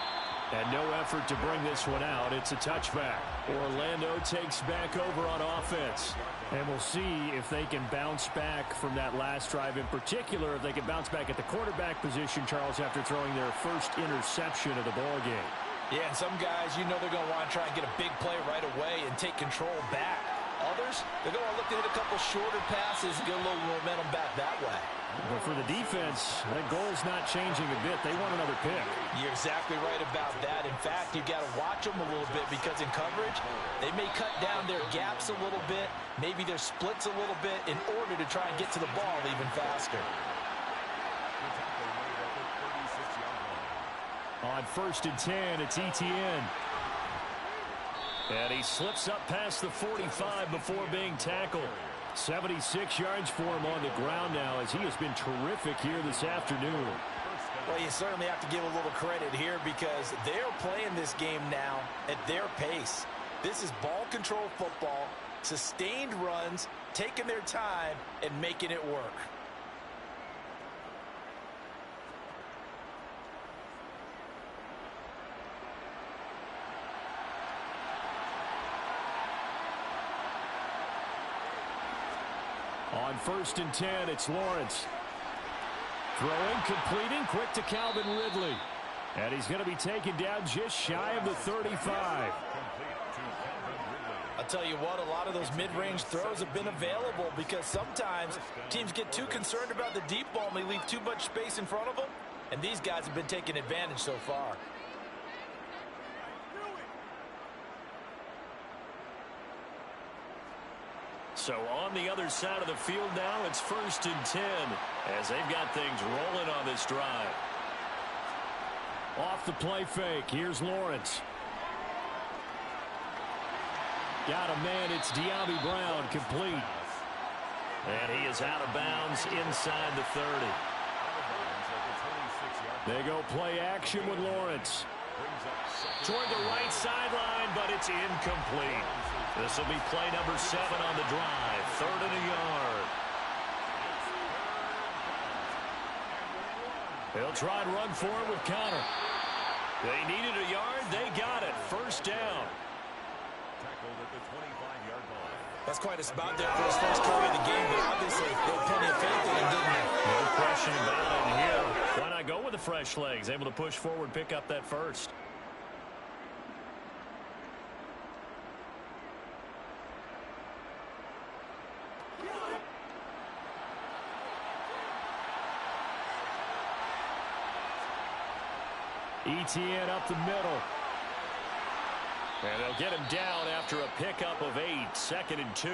And no effort to bring this one out. It's a touchback. Orlando takes back over on offense. And we'll see if they can bounce back from that last drive. In particular, if they can bounce back at the quarterback position, Charles, after throwing their first interception of the ball game. Yeah, and some guys, you know they're going to want to try and get a big play right away and take control back. Others, Steelers, they're going to look to hit a couple shorter passes and get a little momentum back that way. But for the defense, that goal's not changing a bit. They want another pick. You're exactly right about that. In fact, you've got to watch them a little bit because in coverage, they may cut down their gaps a little bit, maybe their splits a little bit in order to try and get to the ball even faster. On 1st and 10, it's Etienne. And he slips up past the 45 before being tackled. 76 yards for him on the ground now as he has been terrific here this afternoon. Well, you certainly have to give a little credit here because they're playing this game now at their pace. This is ball control football, sustained runs, taking their time, and making it work. On 1st and 10, it's Lawrence. Throwing, completing, quick to Calvin Ridley. And he's going to be taken down just shy of the 35. I'll tell you what, a lot of those mid-range throws have been available because sometimes teams get too concerned about the deep ball and they leave too much space in front of them. And these guys have been taking advantage so far. So on the other side of the field now, it's 1st and 10 as they've got things rolling on this drive. Off the play fake, here's Lawrence. Got a man, it's De'Ami Brown, complete. And he is out of bounds inside the 30. They go play action with Lawrence. Toward the right sideline, but it's incomplete. This will be play number 7 on the drive. 3rd and a yard. They'll try and run for it with Connor. They needed a yard. They got it. 1st down. Tackled at the 25-yard line. That's quite a spot there for his first carry of the game, but obviously they had plenty of faith in him, didn't they? No question about it here. Why not go with the fresh legs? Able to push forward, pick up that first. Etienne up the middle. And they'll get him down after a pickup of 8. 2nd and 2.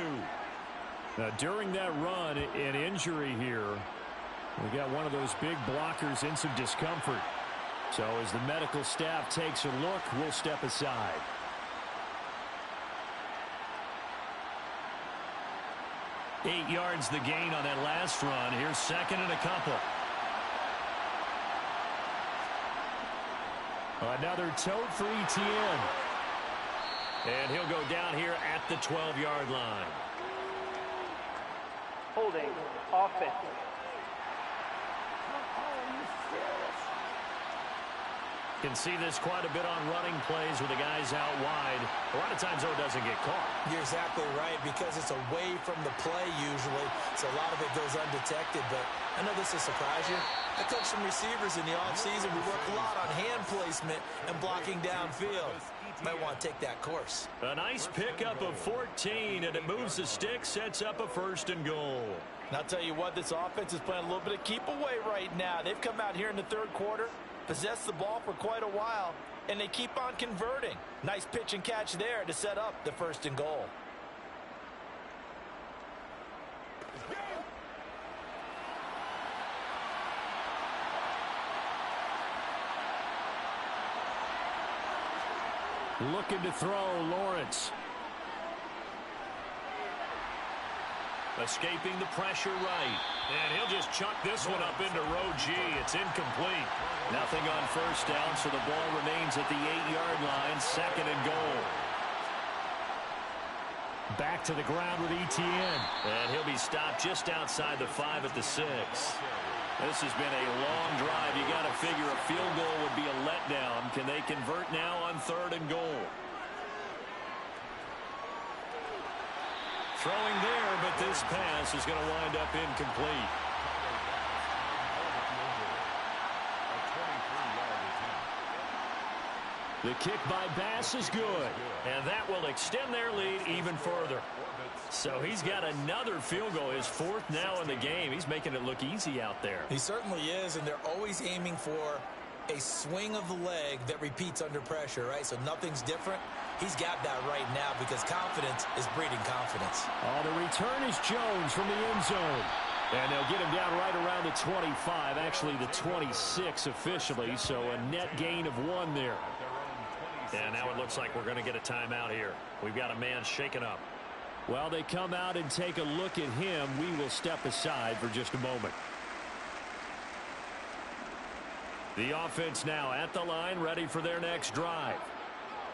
Now, during that run, an injury here. We got one of those big blockers in some discomfort. So as the medical staff takes a look, we'll step aside. Eight yards the gain on that last run. Here's 2nd and a couple. Another tote for Etienne. And he'll go down here at the 12-yard line. Holding offense. Can see this quite a bit on running plays with the guys out wide. A lot of times, though, it doesn't get caught. You're exactly right because it's away from the play usually, so a lot of it goes undetected. But I know this will surprise you. I coach some receivers in the offseason. We work a lot on hand placement and blocking downfield. Might want to take that course. A nice pickup of 14, and it moves the stick, sets up a 1st and goal. And I'll tell you what, this offense is playing a little bit of keep away right now. They've come out here in the 3rd quarter, possessed the ball for quite a while, and they keep on converting. Nice pitch and catch there to set up the 1st and goal. Looking to throw, Lawrence. Escaping the pressure right. And he'll just chuck this one up into row G. It's incomplete. Nothing on 1st down, so the ball remains at the 8-yard line. 2nd and goal. Back to the ground with Etienne. And he'll be stopped just outside the 5 at the 6. This has been a long drive. You got to figure a field goal would be a letdown. Can they convert now on 3rd and goal? Throwing there, but this pass is going to wind up incomplete. The kick by Bass is good. And that will extend their lead even further. So he's got another field goal, his fourth now in the game. He's making it look easy out there. He certainly is, and they're always aiming for a swing of the leg that repeats under pressure, right? So nothing's different. He's got that right now because confidence is breeding confidence. Oh, the return is Jones from the end zone. And they'll get him down right around the 25, actually the 26 officially, so a net gain of 1 there. And now it looks like we're going to get a timeout here. We've got a man shaken up. While they come out and take a look at him, we will step aside for just a moment. The offense now at the line, ready for their next drive.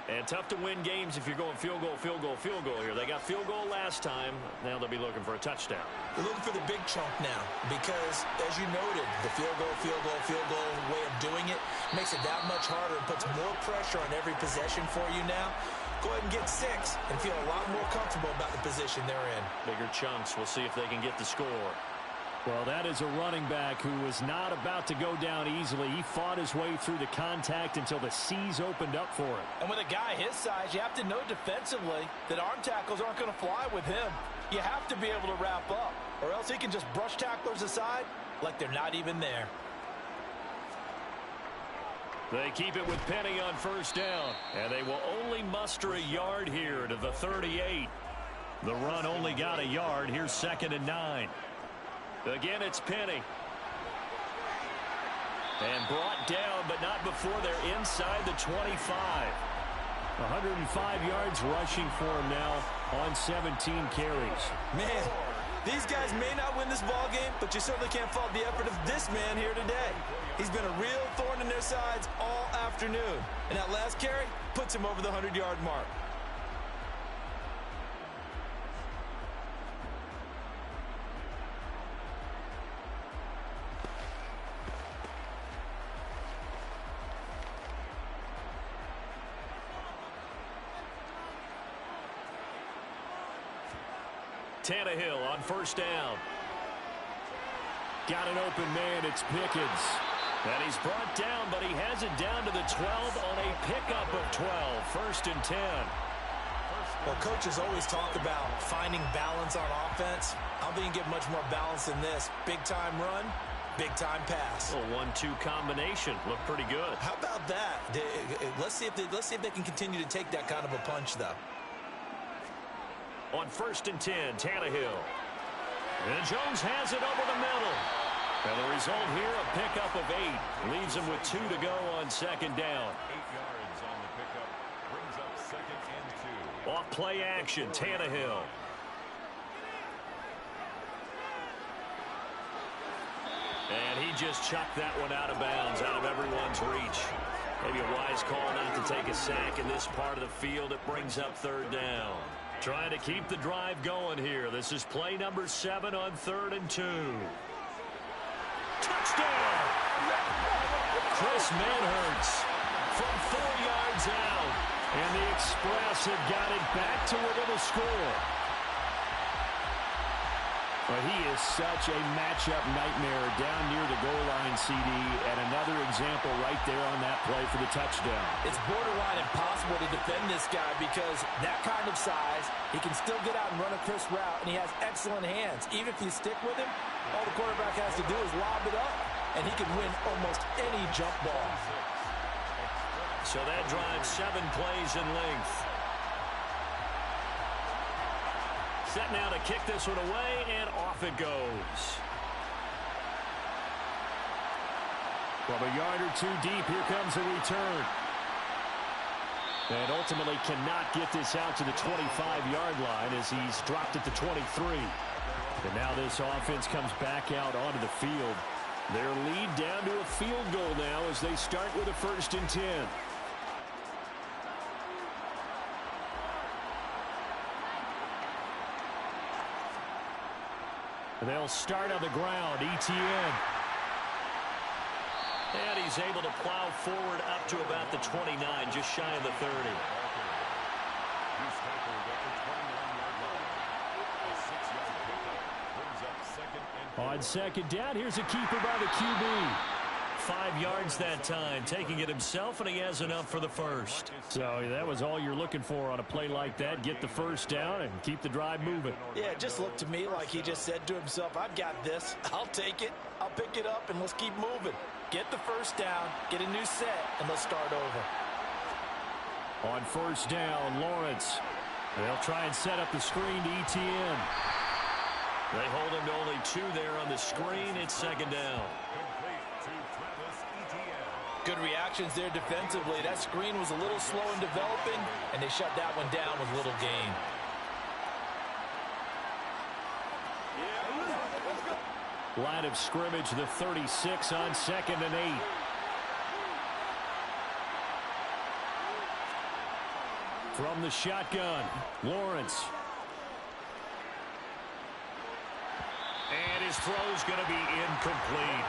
And tough to win games if you're going field goal, field goal, field goal here. They got field goal last time. Now they'll be looking for a touchdown. They're looking for the big chunk now because, as you noted, the field goal way of doing it makes it that much harder and puts more pressure on every possession for you now. Go ahead and get 6 and feel a lot more comfortable about the position they're in. Bigger chunks. We'll see if they can get the score. Well, that is a running back who was not about to go down easily. He fought his way through the contact until the seas opened up for him. And with a guy his size, you have to know defensively that arm tackles aren't going to fly with him. You have to be able to wrap up, or else he can just brush tacklers aside like they're not even there. They keep it with Penny on first down, and they will only muster a yard here to the 38. The run only got a yard. Here's 2nd and 9. Again, it's Penny. And brought down, but not before they're inside the 25. 105 yards rushing for him now on 17 carries. Man, these guys may not win this ball game, but you certainly can't fault the effort of this man here today. He's been a real thorn in their sides all afternoon. And that last carry puts him over the 100-yard mark. Tannehill on first down. Got an open man. It's Pickens. And he's brought down, but he has it down to the 12 on a pickup of 12. 1st and 10. Well, coaches always talk about finding balance on offense. I don't think you can get much more balance than this. Big-time run, big-time pass. A 1-2 combination. Looked pretty good. How about that? Let's see if they can continue to take that kind of a punch, though. On 1st and 10, Tannehill. And Jones has it over the middle. And the result here, a pickup of 8. Leaves him with 2 to go on 2nd down. 8 yards on the pickup. Brings up 2nd and 2. Off play action, Tannehill. And he just chucked that one out of bounds, out of everyone's reach. Maybe a wise call not to take a sack in this part of the field. It brings up 3rd down. Trying to keep the drive going here. This is play number 7 on 3rd and 2. Touchdown! Chris Manhertz from 4 yards out. And the Express have got it back to within a score. But he is such a matchup nightmare down near the goal line, CD, and another example right there on that play for the touchdown. It's borderline impossible to defend this guy because that kind of size, he can still get out and run a crisp route, and he has excellent hands. Even if you stick with him, all the quarterback has to do is lob it up, and he can win almost any jump ball. So that drives 7 plays in length. Set now to kick this one away, and off it goes. From a yard or 2 deep, here comes a return. And ultimately cannot get this out to the 25-yard line as he's dropped at the 23. And now this offense comes back out onto the field. Their lead down to a field goal now as they start with a 1st and 10. They'll start on the ground. Etienne. And he's able to plow forward up to about the 29, just shy of the 30. On 2nd down, here's a keeper by the QB. 5 yards that time, taking it himself, and he has enough for the first. So that was all you're looking for on a play like that. Get the first down and keep the drive moving. Yeah, it just looked to me like he just said to himself, I've got this. I'll take it. I'll pick it up, and let's keep moving. Get the first down, get a new set, and let's start over. On first down, Lawrence. They'll try and set up the screen to Etienne. They hold him to only 2 there on the screen. It's second down. Good reactions there defensively. That screen was a little slow in developing, and they shut that one down with little gain. Line of scrimmage, the 36 on 2nd and 8. From the shotgun, Lawrence. And his throw's going to be incomplete.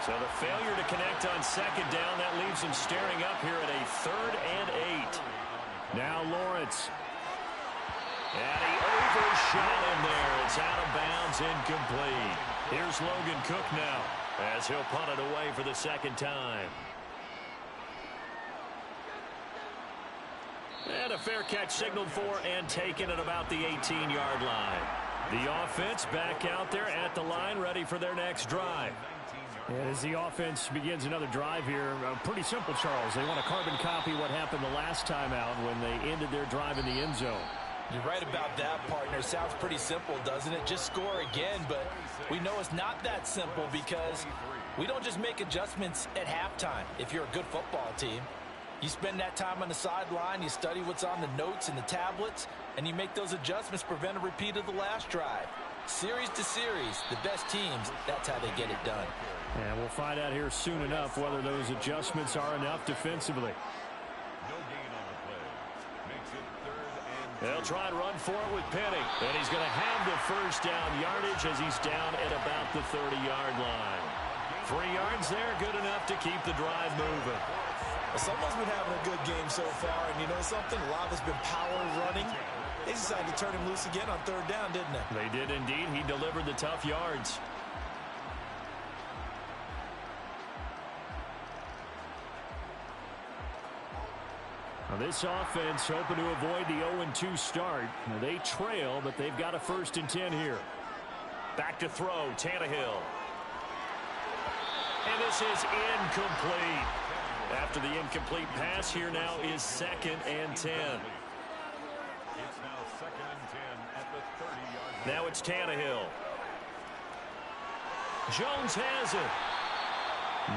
So the failure to connect on second down, that leaves him staring up here at a 3rd and 8. Now Lawrence. And he overshot him there. It's out of bounds, incomplete. Here's Logan Cook now as he'll punt it away for the second time. And a fair catch signaled for and taken at about the 18-yard line. The offense back out there at the line, ready for their next drive. And as the offense begins another drive here, pretty simple, Charles. They want to carbon copy what happened the last time out when they ended their drive in the end zone. You're right about that, partner. Sounds pretty simple, doesn't it? Just score again, but we know it's not that simple because we don't just make adjustments at halftime if you're a good football team. You spend that time on the sideline, you study what's on the notes and the tablets, and you make those adjustments to prevent a repeat of the last drive. Series to series, the best teams, that's how they get it done. And we'll find out here soon enough whether those adjustments are enough defensively. They'll try and run for it with Penny. And he's going to have the first down yardage as he's down at about the 30-yard line. 3 yards there, good enough to keep the drive moving. Well, someone's been having a good game so far, and you know something? A lot has been power running. They decided to turn him loose again on 3rd down, didn't they? They did indeed. He delivered the tough yards. Now this offense hoping to avoid the 0-2 start. Now they trail, but they've got a 1st and 10 here. Back to throw, Tannehill. And this is incomplete. After the incomplete pass, here now is 2nd and 10. It's now 2nd and 10 at the 30-yard line. Now it's Tannehill. Jones has it.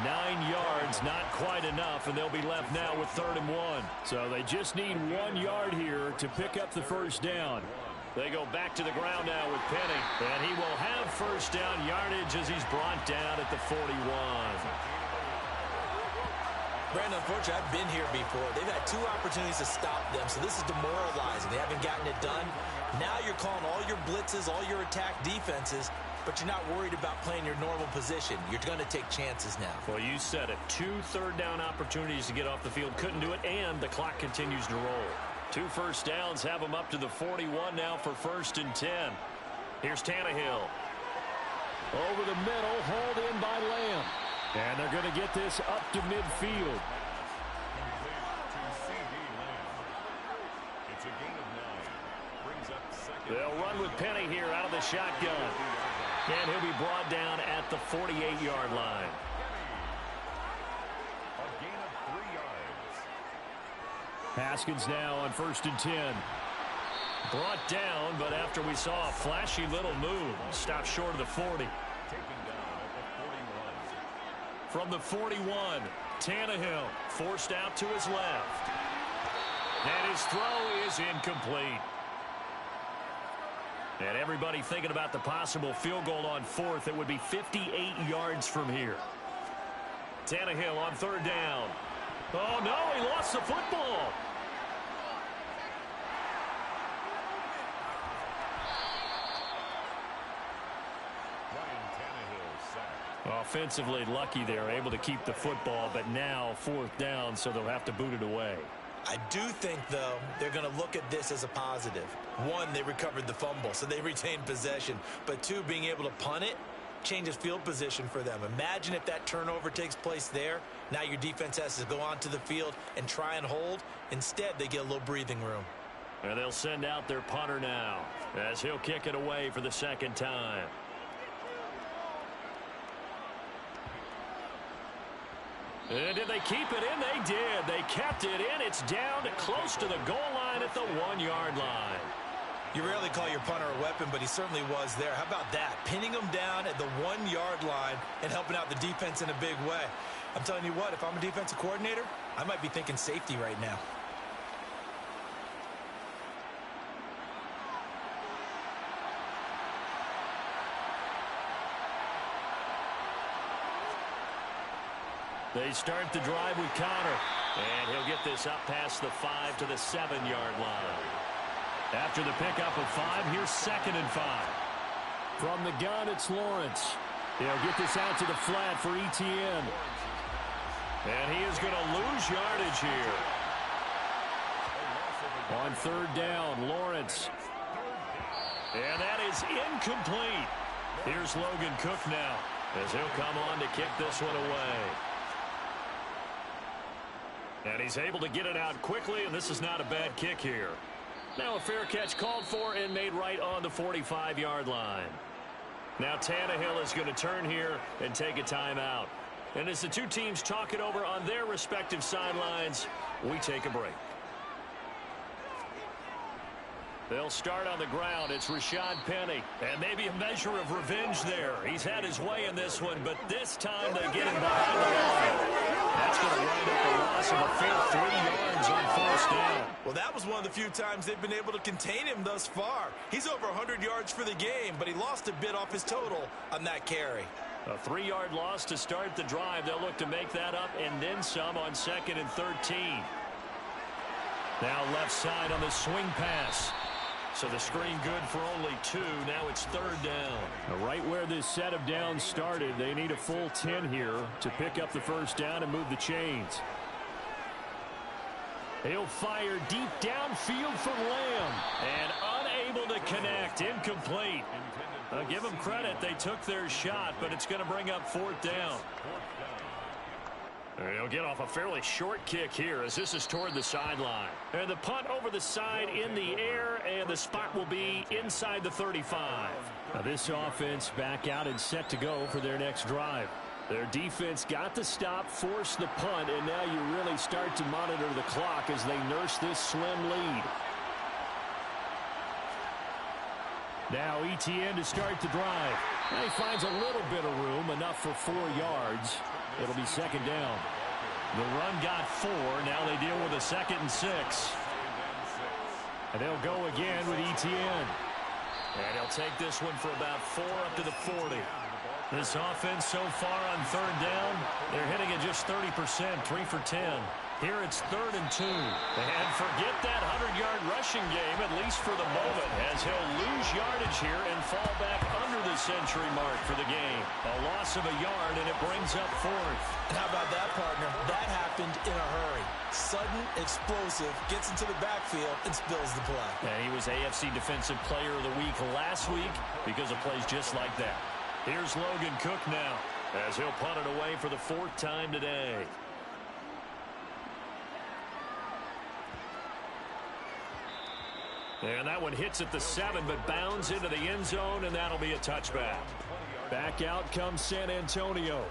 9 yards, not quite enough, and they'll be left now with 3rd and 1. So they just need 1 yard here to pick up the first down. They go back to the ground now with Penny, and he will have first down yardage as he's brought down at the 41. Brandon, unfortunately, I've been here before. They've had 2 opportunities to stop them, so this is demoralizing. They haven't gotten it done. Now you're calling all your blitzes, all your attack defenses, but you're not worried about playing your normal position. You're going to take chances now. Well, you said it. 2 third down opportunities to get off the field. Couldn't do it, and the clock continues to roll. 2 first downs have them up to the 41 now for 1st and 10. Here's Tannehill. Over the middle, hauled in by Lamb. And they're going to get this up to midfield. It's a gain of 9. Brings up 2nd. They'll run with Penny here out of the shotgun. And he'll be brought down at the 48-yard line. A gain of 3 yards. Haskins now on 1st and 10. Brought down, but after we saw a flashy little move, stopped short of the 40. Taken down at the 41. From the 41, Tannehill forced out to his left. And his throw is incomplete. And everybody thinking about the possible field goal on 4th. It would be 58 yards from here. Tannehill on 3rd down. Oh, no, he lost the football. Ryan Tannehill sacked. Offensively lucky they're able to keep the football, but now 4th down, so they'll have to boot it away. I do think, though, they're going to look at this as a positive. 1, they recovered the fumble, so they retained possession. But 2, being able to punt it, changes field position for them. Imagine if that turnover takes place there. Now your defense has to go onto the field and try and hold. Instead, they get a little breathing room. And they'll send out their punter now as he'll kick it away for the second time. And did they keep it in? They did. They kept it in. It's down close to the goal line at the 1-yard line. You rarely call your punter a weapon, but he certainly was there. How about that? Pinning him down at the 1-yard line and helping out the defense in a big way. I'm telling you what, if I'm a defensive coordinator, I might be thinking safety right now. They start the drive with Connor. And he'll get this up past the 5 to the 7-yard line. After the pickup of 5, here's 2nd and 5. From the gun, it's Lawrence. He'll get this out to the flat for ETN. And he is going to lose yardage here. On 3rd down, Lawrence. And that is incomplete. Here's Logan Cook now as he'll come on to kick this one away. And he's able to get it out quickly, and this is not a bad kick here. Now a fair catch called for and made right on the 45-yard line. Now Tannehill is going to turn here and take a timeout. And as the two teams talk it over on their respective sidelines, we take a break. They'll start on the ground. It's Rashad Penny. And maybe a measure of revenge there. He's had his way in this one, but this time they get him behind the line. That's going to wind up a loss of a full 3 yards on 1st down. Well, that was one of the few times they've been able to contain him thus far. He's over 100 yards for the game, but he lost a bit off his total on that carry. A 3-yard loss to start the drive. They'll look to make that up and then some on 2nd and 13. Now left side on the swing pass. So the screen good for only 2. Now it's 3rd down. Right where this set of downs started, they need a full 10 here to pick up the 1st down and move the chains. He'll fire deep downfield for Lamb. And unable to connect. Incomplete. Give them credit. They took their shot, but it's going to bring up 4th down. And he'll get off a fairly short kick here as this is toward the sideline. And the punt over the side in the air, and the spot will be inside the 35. Now this offense back out and set to go for their next drive. Their defense got the stop, forced the punt, and now you really start to monitor the clock as they nurse this slim lead. Now ETN to start the drive. Now he finds a little bit of room, enough for 4 yards. It'll be 2nd down. The run got 4. Now they deal with a 2nd and 6. And they'll go again with ETN. And he'll take this one for about 4 up to the 40. This offense so far on 3rd down, they're hitting at just 30%, 3 for 10. Here it's 3rd and 2. And forget that 100-yard rushing game, at least for the moment, as he'll lose yardage here and fall back under the century mark for the game. A loss of a yard, and it brings up 4th. And how about that, partner? That happened in a hurry. Sudden, explosive, gets into the backfield, and spills the play. And he was AFC Defensive Player of the Week last week because of plays just like that. Here's Logan Cook now as he'll punt it away for the 4th time today. And that one hits at the 7, but bounds into the end zone, and that'll be a touchback. Back out comes San Antonio.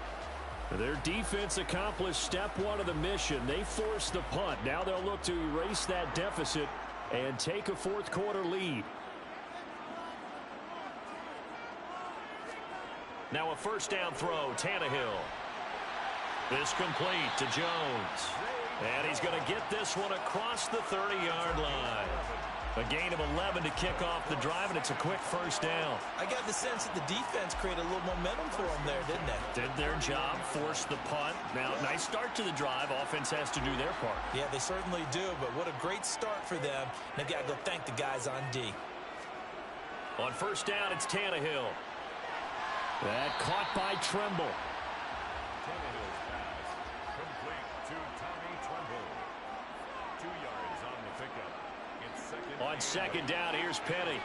Their defense accomplished step 1 of the mission. They forced the punt. Now they'll look to erase that deficit and take a 4th quarter lead. Now a 1st down throw, Tannehill. This complete to Jones. And he's going to get this one across the 30-yard line. A gain of 11 to kick off the drive, and it's a quick 1st down. I got the sense that the defense created a little momentum for them there, didn't they? Did their job, forced the punt. Now, nice start to the drive. Offense has to do their part. Yeah, they certainly do, but what a great start for them. They've got to go thank the guys on D. On 1st down, it's Tannehill. That caught by Tremble. Tannehill's pass complete to Tommy Tremble. 2 yards on the pickup. It's 2nd On second down, here's Penny.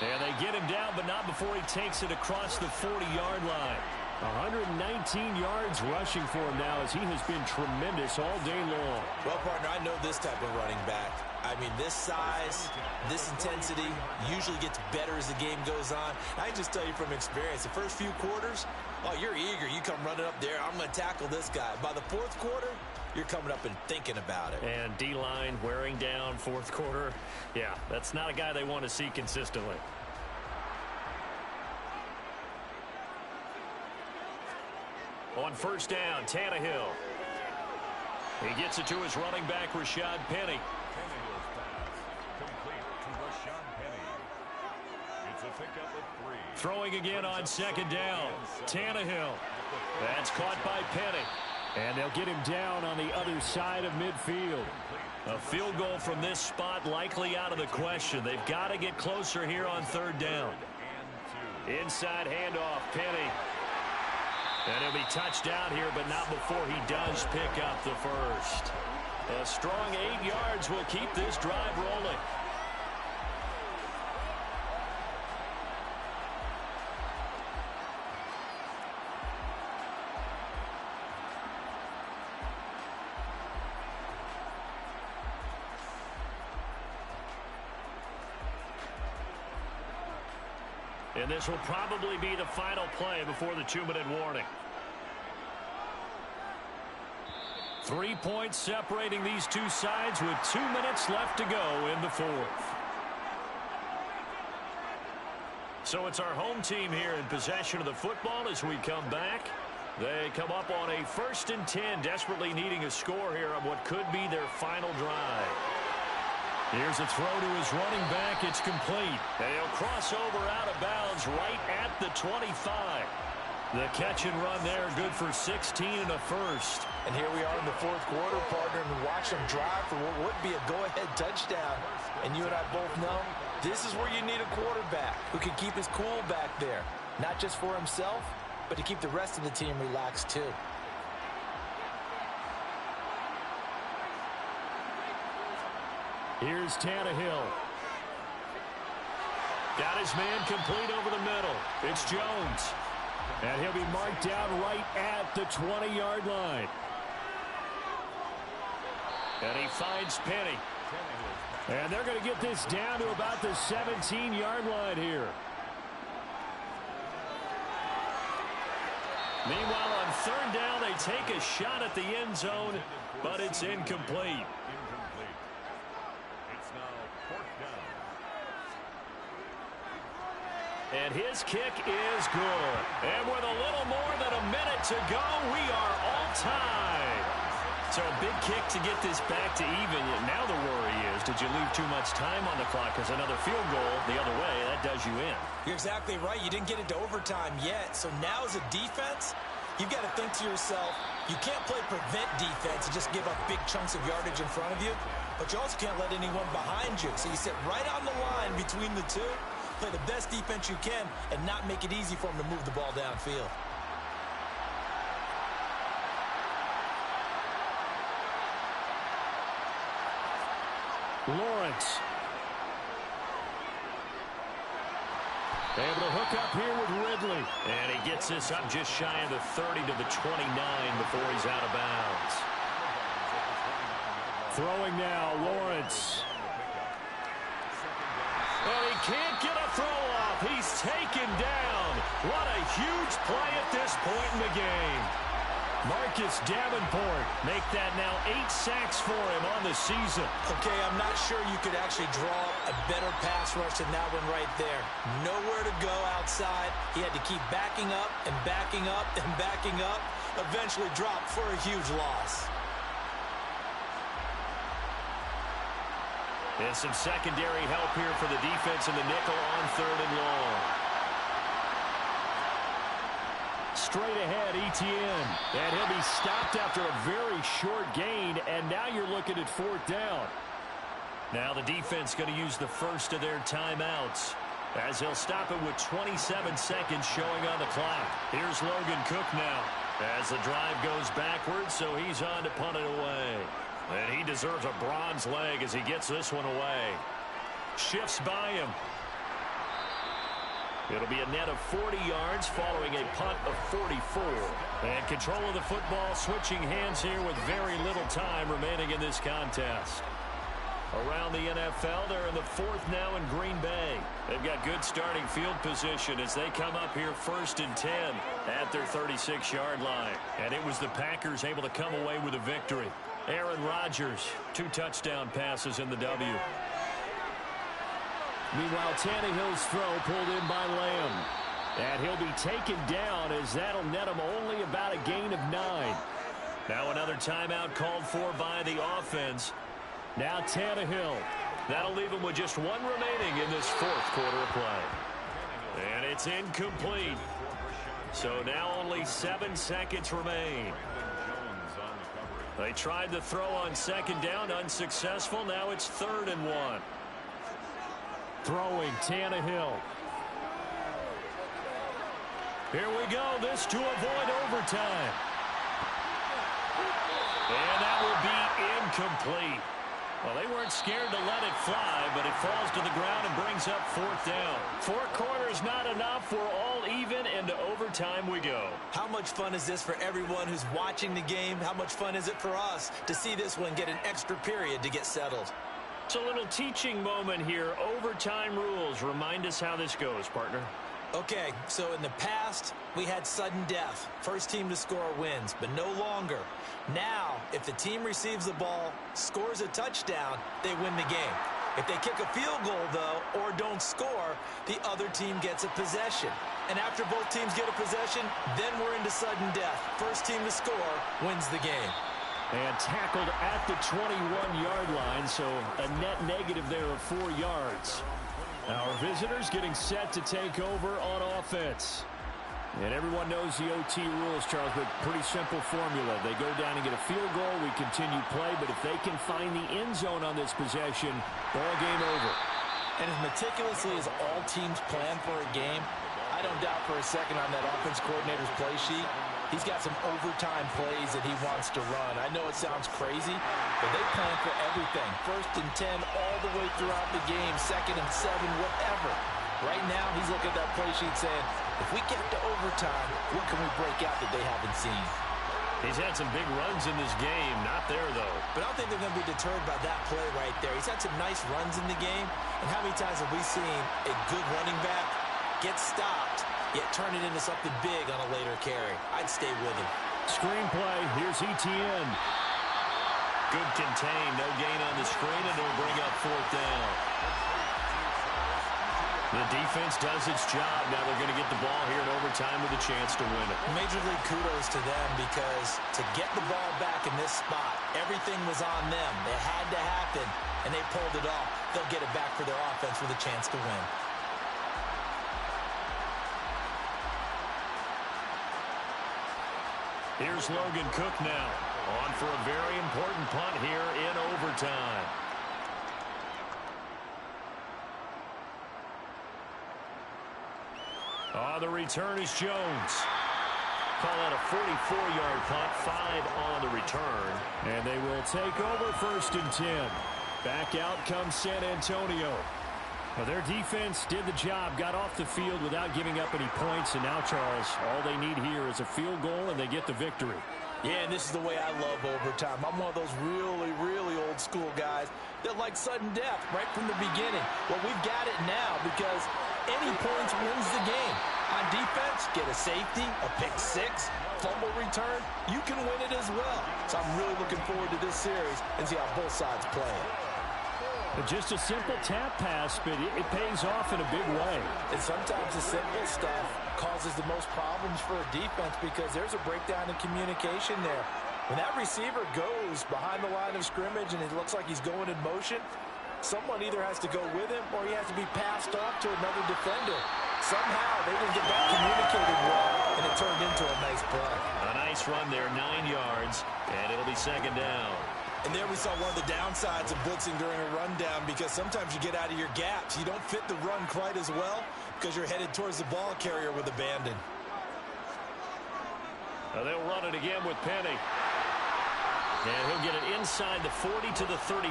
And they get him down, but not before he takes it across the 40-yard line. 119 yards rushing for him now as he has been tremendous all day long. Well, partner, I know this type of running back. I mean, this size, this intensity usually gets better as the game goes on. I can just tell you from experience, the first few quarters, oh, you're eager. You come running up there, I'm going to tackle this guy. By the fourth quarter, you're coming up and thinking about it. And D-line wearing down fourth quarter. Yeah, that's not a guy they want to see consistently. On first down, Tannehill. He gets it to his running back, Rashad Penny. Tannehill's pass complete to Rashad Penny. It's a pickup of 3. Throwing again on second down. Tannehill. That's caught by Penny. And they'll get him down on the other side of midfield. A field goal from this spot likely out of the question. They've got to get closer here on third down. Inside handoff, Penny. And he'll be touched down here, but not before he does pick up the first. A strong 8 yards will keep this drive rolling. And this will probably be the final play before the 2-minute warning. 3 points separating these two sides with 2 minutes left to go in the fourth. So it's our home team here in possession of the football as we come back. They come up on a 1st and 10, desperately needing a score here on what could be their final drive. Here's a throw to his running back. It's complete. And he'll cross over out of bounds right at the 25. The catch and run there, good for 16 and a first. And here we are in the fourth quarter, partner, and watch them drive for what would be a go-ahead touchdown. And you and I both know this is where you need a quarterback who can keep his cool back there. Not just for himself, but to keep the rest of the team relaxed too. Here's Tannehill. Got his man complete over the middle. It's Jones. And he'll be marked down right at the 20-yard line. And he finds Penny. And they're going to get this down to about the 17-yard line here. Meanwhile, on third down, they take a shot at the end zone, but it's incomplete. And his kick is good. And with a little more than a minute to go, we are all tied. So a big kick to get this back to even. Now the worry is, did you leave too much time on the clock? Because another field goal the other way, that does you in. You're exactly right. You didn't get into overtime yet. So now as a defense, you've got to think to yourself, you can't play prevent defense and just give up big chunks of yardage in front of you. But you also can't let anyone behind you. So you sit right on the line between the two. Play the best defense you can and not make it easy for them to move the ball downfield. Lawrence. Able to hook up here with Ridley. And he gets this up just shy of the 30 to the 29 before he's out of bounds. Throwing now, Lawrence. And he can't get a throw off. He's taken down. What a huge play at this point in the game. Marcus Davenport make that now 8 sacks for him on the season. Okay, I'm not sure you could actually draw a better pass rush than that one right there. Nowhere to go outside. He had to keep backing up and backing up and backing up. Eventually dropped for a huge loss. And some secondary help here for the defense in the nickel on third and long. Straight ahead, Etienne. And he'll be stopped after a very short gain, and now you're looking at fourth down. Now the defense going to use the first of their timeouts as they'll stop it with 27 seconds showing on the clock. Here's Logan Cook now as the drive goes backwards, so he's on to punt it away. And he deserves a bronze leg as he gets this one away. shifts by him. It'll be a net of 40 yards following a punt of 44. And control of the football switching hands here with very little time remaining in this contest. Around the NFL, they're in the 4th now in Green Bay. They've got good starting field position as they come up here 1st and 10 at their 36-yard line. And it was the Packers able to come away with a victory. Aaron Rodgers, 2 touchdown passes in the W. Meanwhile, Tannehill's throw pulled in by Lamb. And he'll be taken down as that'll net him only about a gain of 9. Now another timeout called for by the offense. Now Tannehill. That'll leave him with just 1 remaining in this 4th quarter of play. And it's incomplete. So now only 7 seconds remain. They tried the throw on 2nd down, unsuccessful. Now it's 3rd and 1. Throwing Tannehill. Here we go. This to avoid overtime. And that will be incomplete. Well, they weren't scared to let it fly, but it falls to the ground and brings up 4th down. 4 quarters not enough. We're all even, and to overtime we go. How much fun is this for everyone who's watching the game? How much fun is it for us to see this one get an extra period to get settled? It's a little teaching moment here. Overtime rules. Remind us how this goes, partner. Okay, so in the past, we had sudden death. First team to score wins, but no longer. Now, if the team receives the ball, scores a touchdown, they win the game. If they kick a field goal, though, or don't score, the other team gets a possession. And after both teams get a possession, then we're into sudden death. First team to score wins the game. And tackled at the 21-yard line, so a net negative there of 4 yards. Our visitors getting set to take over on offense. And everyone knows the OT rules, Charles, but pretty simple formula. They go down and get a field goal, we continue play, but if they can find the end zone on this possession, ball game over. And as meticulously as all teams plan for a game, I don't doubt for a second on that offense coordinator's play sheet, he's got some overtime plays that he wants to run. I know it sounds crazy, but they plan for everything. 1st and 10 all the way throughout the game, 2nd and 7, whatever. Right now, he's looking at that play sheet saying, if we get to overtime, what can we break out that they haven't seen? He's had some big runs in this game. Not there, though. But I don't think they're going to be deterred by that play right there. He's had some nice runs in the game. And how many times have we seen a good running back get stopped, yet turn it into something big on a later carry? I'd stay with him. Screenplay. Here's Etienne. Good contain. No gain on the screen, and it'll bring up 4th down. The defense does its job. Now they're going to get the ball here in overtime with a chance to win it. Major league kudos to them because to get the ball back in this spot, everything was on them. It had to happen, and they pulled it off. They'll get it back for their offense with a chance to win. Here's Logan Cook now, on for a very important punt here in overtime. On the return is Jones. Call that a 44-yard punt, 5 on the return. And they will take over 1st and 10. Back out comes San Antonio. Well, their defense did the job, got off the field without giving up any points, and now, Charles, all they need here is a field goal, and they get the victory. Yeah, and this is the way I love overtime. I'm one of those really, really old school guys that like sudden death right from the beginning. Well, we've got it now because any points wins the game. On defense, get a safety, a pick 6, fumble return, you can win it as well. So I'm really looking forward to this series and see how both sides play it. Just a simple tap pass, but it pays off in a big way. And sometimes the simple stuff causes the most problems for a defense because there's a breakdown in communication there. When that receiver goes behind the line of scrimmage and it looks like he's going in motion, someone either has to go with him or he has to be passed off to another defender. Somehow they didn't get that communicated well, and it turned into a nice play. A nice run there, 9 yards, and it'll be 2nd down. And there we saw one of the downsides of blitzing during a rundown because sometimes you get out of your gaps. You don't fit the run quite as well because you're headed towards the ball carrier with abandon. Now they'll run it again with Penny. And he'll get it inside the 40 to the 39.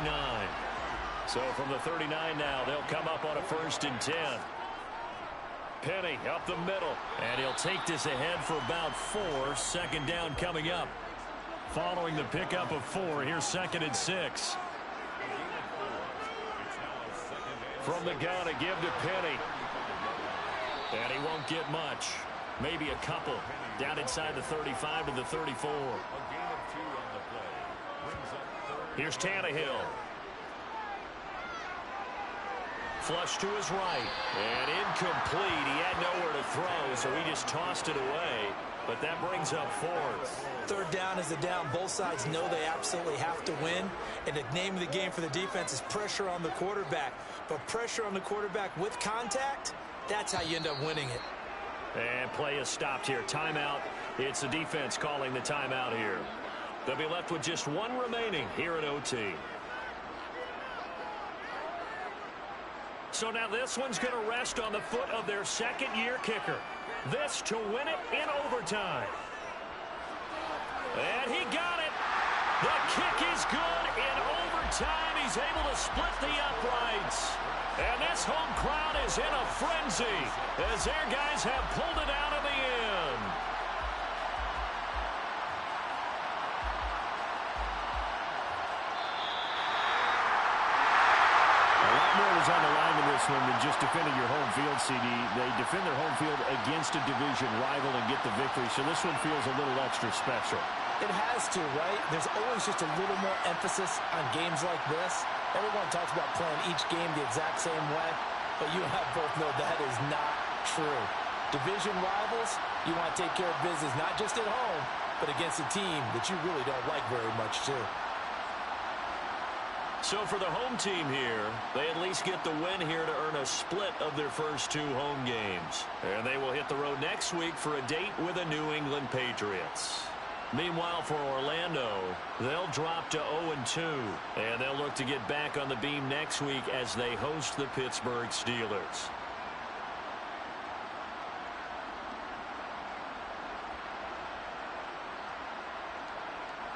So from the 39 now, they'll come up on a 1st and 10. Penny up the middle. And he'll take this ahead for about 4. 2nd down coming up. Following the pickup of 4, here's 2nd and 6. From the gun, a give to Penny. And he won't get much. Maybe a couple. Down inside the 35 to the 34. Here's Tannehill. Flush to his right. And incomplete. He had nowhere to throw, so he just tossed it away. But that brings up 4th. 3rd down is a down. Both sides know they absolutely have to win. And the name of the game for the defense is pressure on the quarterback. But pressure on the quarterback with contact, that's how you end up winning it. And play is stopped here. Timeout. It's the defense calling the timeout here. They'll be left with just 1 remaining here at OT. So now this one's going to rest on the foot of their 2nd-year kicker. This to win it in overtime. And he got it. The kick is good in overtime. He's able to split the uprights. And this home crowd is in a frenzy as their guys have pulled it out of the end. A lot more was on the line in this one than just defending your home field, CD. They defend their home field against a division rival and get the victory, so this one feels a little extra special. It has to, right? There's always just a little more emphasis on games like this. Everyone talks about playing each game the exact same way, but you and I both know that is not true. Division rivals, you want to take care of business not just at home, but against a team that you really don't like very much, too. So for the home team here, they at least get the win here to earn a split of their first 2 home games. And they will hit the road next week for a date with the New England Patriots. Meanwhile, for Orlando, they'll drop to 0-2, and they'll look to get back on the beam next week as they host the Pittsburgh Steelers.